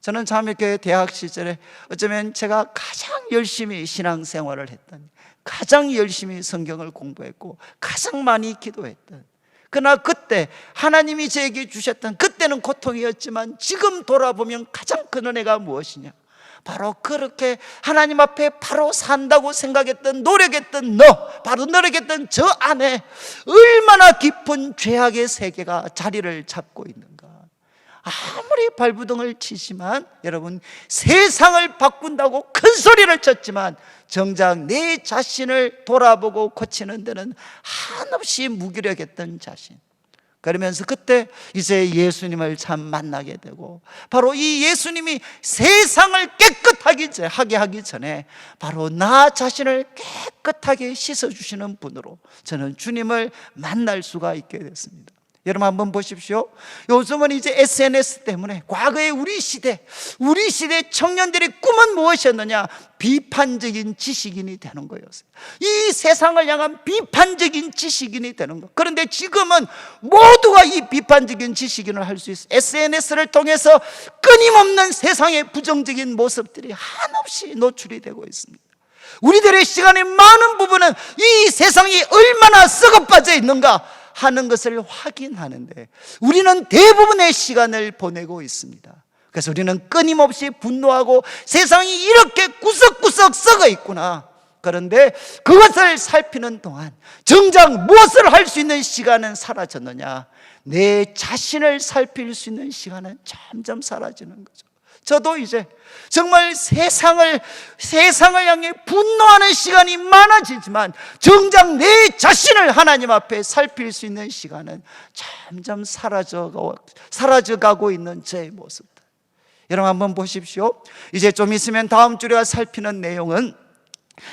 저는 참 이렇게 대학 시절에 어쩌면 제가 가장 열심히 신앙생활을 했던, 가장 열심히 성경을 공부했고 가장 많이 기도했던, 그러나 그때 하나님이 저에게 주셨던, 그때는 고통이었지만 지금 돌아보면 가장 큰 은혜가 무엇이냐, 바로 그렇게 하나님 앞에 바로 산다고 생각했던, 노력했던 바로 노력했던 저 안에 얼마나 깊은 죄악의 세계가 자리를 잡고 있는가. 아무리 발부둥을 치지만, 여러분, 세상을 바꾼다고 큰 소리를 쳤지만 정작 내 자신을 돌아보고 고치는 데는 한없이 무기력했던 자신. 그러면서 그때 이제 예수님을 참 만나게 되고, 바로 이 예수님이 세상을 깨끗하게 하기 전에 바로 나 자신을 깨끗하게 씻어주시는 분으로 저는 주님을 만날 수가 있게 됐습니다. 여러분 한번 보십시오. 요즘은 이제 SNS 때문에 과거의 우리 시대 청년들의 꿈은 무엇이었느냐? 비판적인 지식인이 되는 거였어요. 이 세상을 향한 비판적인 지식인이 되는 거. 그런데 지금은 모두가 이 비판적인 지식인을 할 수 있어요. SNS를 통해서 끊임없는 세상의 부정적인 모습들이 한없이 노출이 되고 있습니다. 우리들의 시간의 많은 부분은 이 세상이 얼마나 썩어 빠져 있는가 하는 것을 확인하는데 우리는 대부분의 시간을 보내고 있습니다. 그래서 우리는 끊임없이 분노하고 세상이 이렇게 구석구석 썩어 있구나. 그런데 그것을 살피는 동안 정작 무엇을 할 수 있는 시간은 사라졌느냐? 내 자신을 살필 수 있는 시간은 점점 사라지는 거죠. 저도 이제 정말 세상을 향해 분노하는 시간이 많아지지만 정작 내 자신을 하나님 앞에 살필 수 있는 시간은 점점 사라져가고 있는 제 모습들. 여러분 한번 보십시오. 이제 좀 있으면 다음 주에 살피는 내용은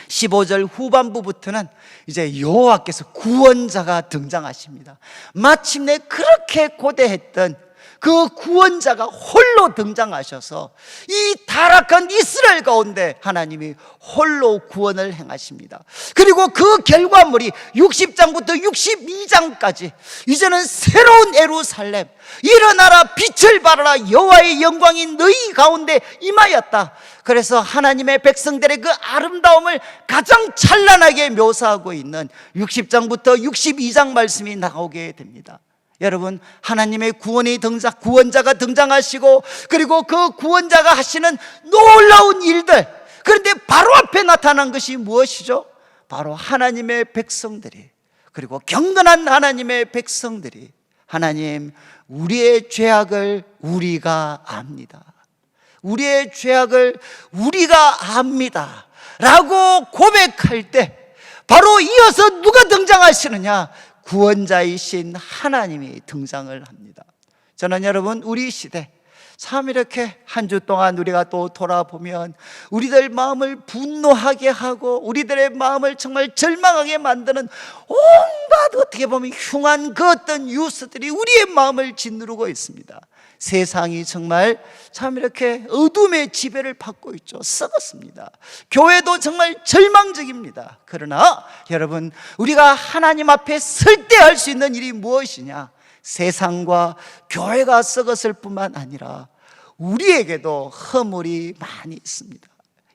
15절 후반부부터는 이제 여호와께서 구원자가 등장하십니다. 마침내 그렇게 고대했던 그 구원자가 홀로 등장하셔서 이 타락한 이스라엘 가운데 하나님이 홀로 구원을 행하십니다. 그리고 그 결과물이 60장부터 62장까지 이제는 새로운 예루살렘, 일어나라 빛을 발하라 여호와의 영광이 너희 가운데 임하였다. 그래서 하나님의 백성들의 그 아름다움을 가장 찬란하게 묘사하고 있는 60장부터 62장 말씀이 나오게 됩니다. 여러분, 하나님의 구원자가 등장하시고 그리고 그 구원자가 하시는 놀라운 일들, 그런데 바로 앞에 나타난 것이 무엇이죠? 바로 하나님의 백성들이, 그리고 경건한 하나님의 백성들이 하나님, 우리의 죄악을 우리가 압니다. 우리의 죄악을 우리가 압니다 라고 고백할 때 바로 이어서 누가 등장하시느냐? 구원자이신 하나님이 등장을 합니다. 저는 여러분, 우리 시대 참 이렇게 한 주 동안 우리가 또 돌아보면 우리들 마음을 분노하게 하고 우리들의 마음을 정말 절망하게 만드는 온갖 어떻게 보면 흉한 그 어떤 뉴스들이 우리의 마음을 짓누르고 있습니다. 세상이 정말 참 이렇게 어둠의 지배를 받고 있죠. 썩었습니다. 교회도 정말 절망적입니다. 그러나 여러분, 우리가 하나님 앞에 설 때 할 수 있는 일이 무엇이냐? 세상과 교회가 썩었을 뿐만 아니라 우리에게도 허물이 많이 있습니다.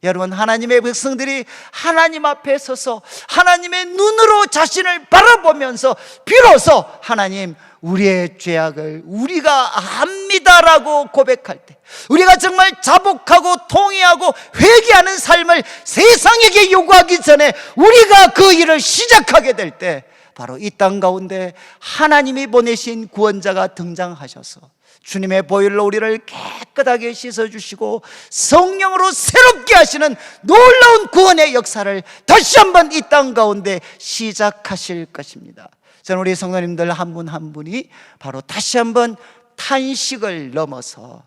여러분, 하나님의 백성들이 하나님 앞에 서서 하나님의 눈으로 자신을 바라보면서 비로소 하나님, 우리의 죄악을 우리가 압니다라고 고백할 때, 우리가 정말 자복하고 통회하고 회개하는 삶을 세상에게 요구하기 전에 우리가 그 일을 시작하게 될 때 바로 이 땅 가운데 하나님이 보내신 구원자가 등장하셔서 주님의 보혈로 우리를 깨끗하게 씻어주시고 성령으로 새롭게 하시는 놀라운 구원의 역사를 다시 한번 이 땅 가운데 시작하실 것입니다. 저는 우리 성도님들 한 분 한 분이 바로 다시 한번 탄식을 넘어서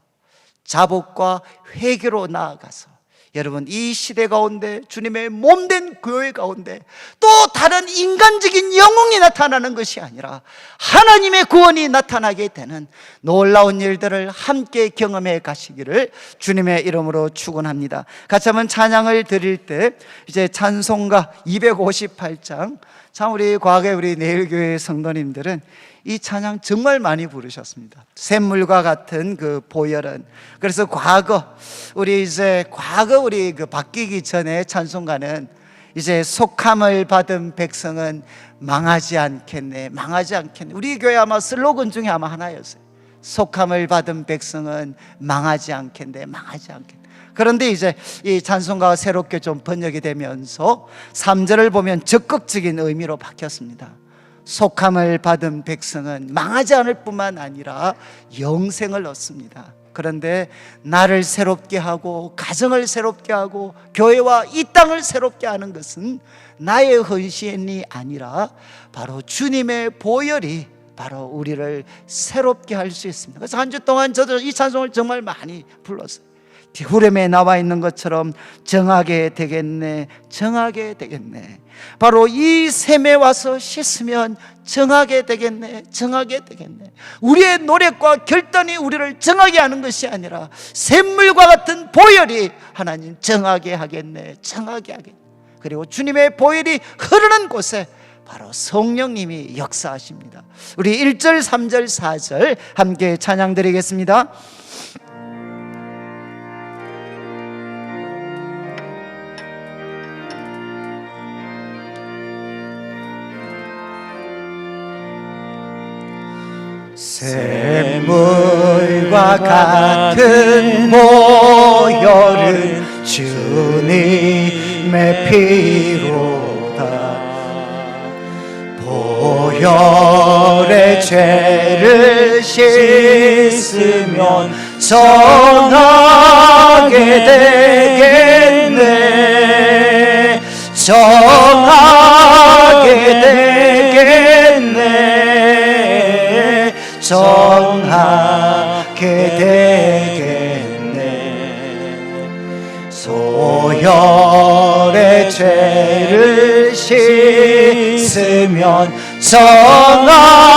자복과 회개로 나아가서 여러분, 이 시대 가운데 주님의 몸된 교회 가운데 또 다른 인간적인 영웅이 나타나는 것이 아니라 하나님의 구원이 나타나게 되는 놀라운 일들을 함께 경험해 가시기를 주님의 이름으로 축원합니다. 같이 한번 찬양을 드릴 때 이제 찬송가 258장 참 우리 과거에 우리 내일교회 성도님들은 이 찬양 정말 많이 부르셨습니다. 샘물과 같은 그 보혈은. 그래서 과거 우리 그 바뀌기 전에 찬송가는 이제 속함을 받은 백성은 망하지 않겠네, 망하지 않겠네. 우리 교회 아마 슬로건 중에 아마 하나였어요. 속함을 받은 백성은 망하지 않겠네, 망하지 않겠네. 그런데 이제 이 찬송가가 새롭게 좀 번역이 되면서 3절을 보면 적극적인 의미로 바뀌었습니다. 속함을 받은 백성은 망하지 않을 뿐만 아니라 영생을 얻습니다. 그런데 나를 새롭게 하고 가정을 새롭게 하고 교회와 이 땅을 새롭게 하는 것은 나의 헌신이 아니라 바로 주님의 보혈이 바로 우리를 새롭게 할 수 있습니다. 그래서 한 주 동안 저도 이 찬송을 정말 많이 불렀어요. 후렴에 나와 있는 것처럼 정하게 되겠네, 정하게 되겠네. 바로 이 샘에 와서 씻으면 정하게 되겠네, 정하게 되겠네. 우리의 노력과 결단이 우리를 정하게 하는 것이 아니라 샘물과 같은 보혈이 하나님 정하게 하겠네, 정하게 하겠네. 그리고 주님의 보혈이 흐르는 곳에 바로 성령님이 역사하십니다. 우리 1절, 3절, 4절 함께 찬양 드리겠습니다. 샘물과 같은 보혈은 주님의 피로다. 보혈의 죄를 씻으면 정하게 되겠네, 정하게 되겠네, 정하게 되겠네. 소혈의 죄를 씻으면 정하게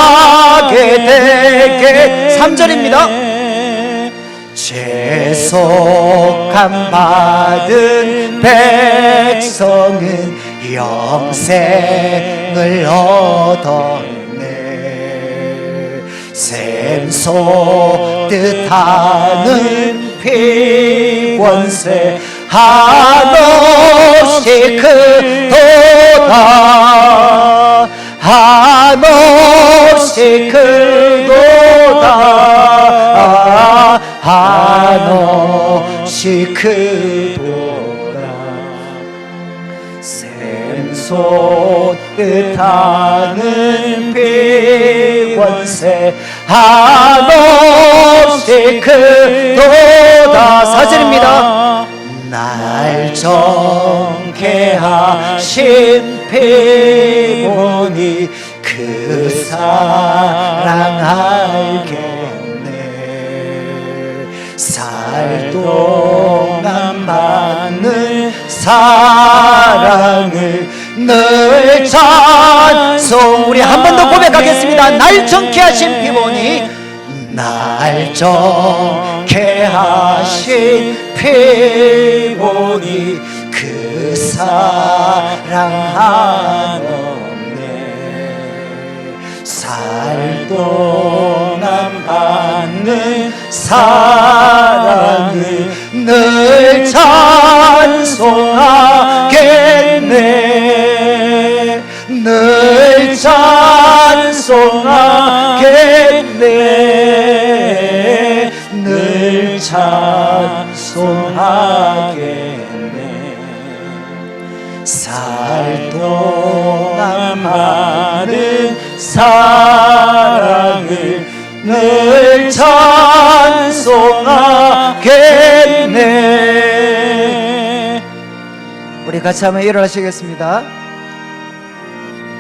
되게. 3절입니다. 죄속함 받은 백성은 영생을 얻었네. 샘 솟듯 하는 피권세 한없이 크도다, 한없이 크도다, 한없이 크도다. 샘 솟듯 하는 피권세 한없이 크도다. 4절입니다. 날 정케 하신 피보니 그 사랑 알겠네. 살 동안 받는 사랑을 늘 찬송. 우리 한 번 더 고백하겠습니다. 날 정케 하신 피보니, 날 정케 하신 피보니 그 사랑 한없네. 살 동안 받는 사랑을 늘 찬송하겠네, 늘 찬송하겠네, 늘 찬송하겠네. 살 동안 받은 사랑을 늘 찬송하겠네. 우리 같이 한번 일어나시겠습니다.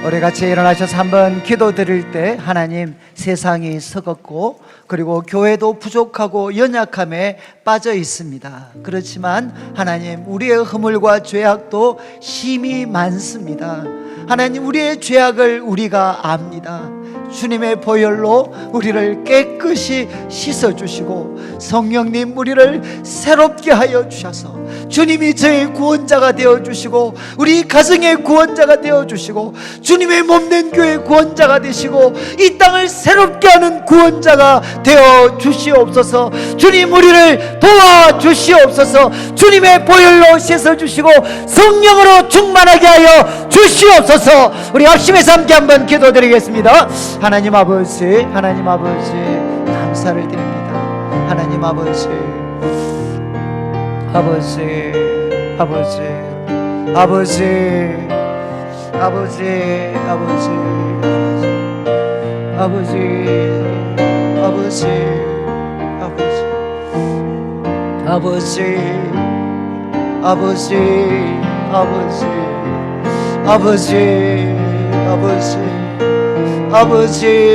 우리 같이 일어나셔서 한번 기도 드릴 때, 하나님, 세상이 썩었고 그리고 교회도 부족하고 연약함에 빠져 있습니다. 그렇지만 하나님, 우리의 허물과 죄악도 심히 많습니다. 하나님, 우리의 죄악을 우리가 압니다. 주님의 보혈로 우리를 깨끗이 씻어주시고 성령님 우리를 새롭게 하여 주셔서 주님이 저의 구원자가 되어주시고 우리 가정의 구원자가 되어주시고 주님의 몸된 교회 구원자가 되시고 이 땅을 새롭게 하는 구원자가 되어주시옵소서. 주님 우리를 도와주시옵소서. 주님의 보혈로 씻어주시고 성령으로 충만하게 하여 주시옵소서. 우리 합심해서 함께 한번 기도드리겠습니다. 하나님 아버지, 하나님 아버지, 감사를 드립니다. 하나님 아버지, 아버지, 아버지, 아버지, 아버지, 아버지, 아버지, 아버지, 아버지, 아버지, 아버지, 아버지, 아버지, 아버지, 아버지,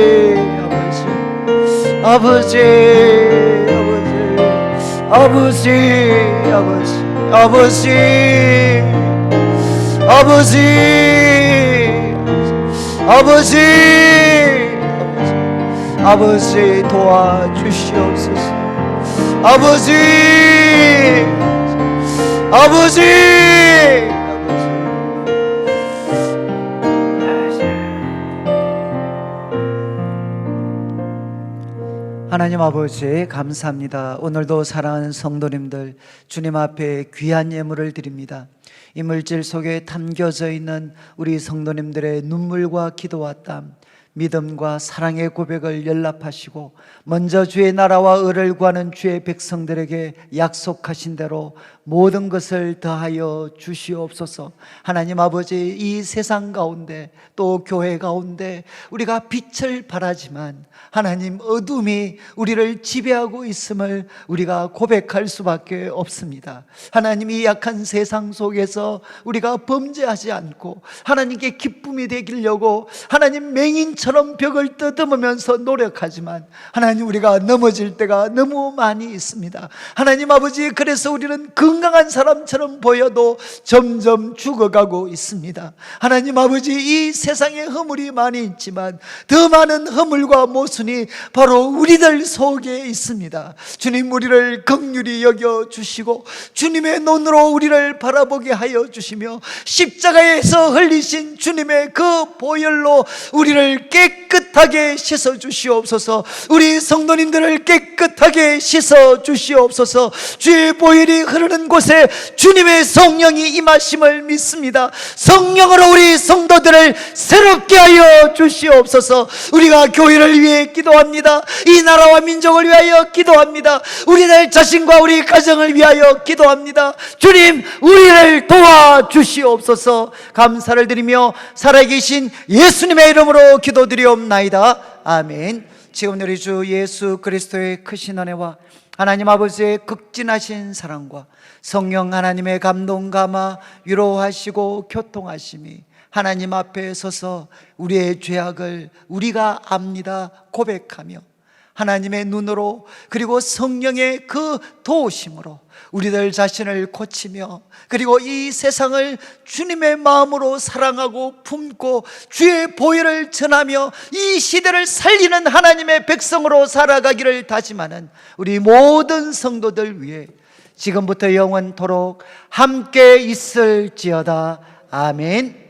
아버지, 아버지, 아버지, 아버지, 아버지 도와주시옵소서. 아버지, 아버지, 하나님 아버지 감사합니다. 오늘도 사랑하는 성도님들 주님 앞에 귀한 예물을 드립니다. 이물질 속에 담겨져 있는 우리 성도님들의 눈물과 기도와 땀, 믿음과 사랑의 고백을 연락하시고 먼저 주의 나라와 의를 구하는 주의 백성들에게 약속하신 대로 모든 것을 더하여 주시옵소서. 하나님 아버지, 이 세상 가운데 또 교회 가운데 우리가 빛을 발하지만 하나님 어둠이 우리를 지배하고 있음을 우리가 고백할 수밖에 없습니다. 하나님, 이 약한 세상 속에서 우리가 범죄하지 않고 하나님께 기쁨이 되기려고 하나님 맹인처럼 벽을 뜯으면서 노력하지만 하나님 우리가 넘어질 때가 너무 많이 있습니다. 하나님 아버지, 그래서 우리는 건강한 사람처럼 보여도 점점 죽어가고 있습니다. 하나님 아버지, 이 세상에 허물이 많이 있지만 더 많은 허물과 모순이 바로 우리들 속에 있습니다. 주님, 우리를 긍휼히 여겨주시고 주님의 눈으로 우리를 바라보게 하여 주시며 십자가에서 흘리신 주님의 그 보혈로 우리를 깨끗하게 씻어 주시옵소서. 우리 성도님들을 깨끗하게 씻어 주시옵소서. 주의 보혈이 흐르는 곳에 주님의 성령이 임하심을 믿습니다. 성령으로 우리 성도들을 새롭게 하여 주시옵소서. 우리가 교회를 위해 기도합니다. 이 나라와 민족을 위하여 기도합니다. 우리들 자신과 우리 가정을 위하여 기도합니다. 주님, 우리를 도와주시옵소서. 감사를 드리며 살아계신 예수님의 이름으로 기도드리옵나이다. 아멘. 지금 우리 주 예수 그리스도의 크신 은혜와 하나님 아버지의 극진하신 사랑과 성령 하나님의 감동 감화 위로하시고 교통하심이 하나님 앞에 서서 우리의 죄악을 우리가 압니다 고백하며 하나님의 눈으로 그리고 성령의 그 도우심으로 우리들 자신을 고치며 그리고 이 세상을 주님의 마음으로 사랑하고 품고 주의 보혈을 전하며 이 시대를 살리는 하나님의 백성으로 살아가기를 다짐하는 우리 모든 성도들 위해 지금부터 영원토록 함께 있을지어다. 아멘.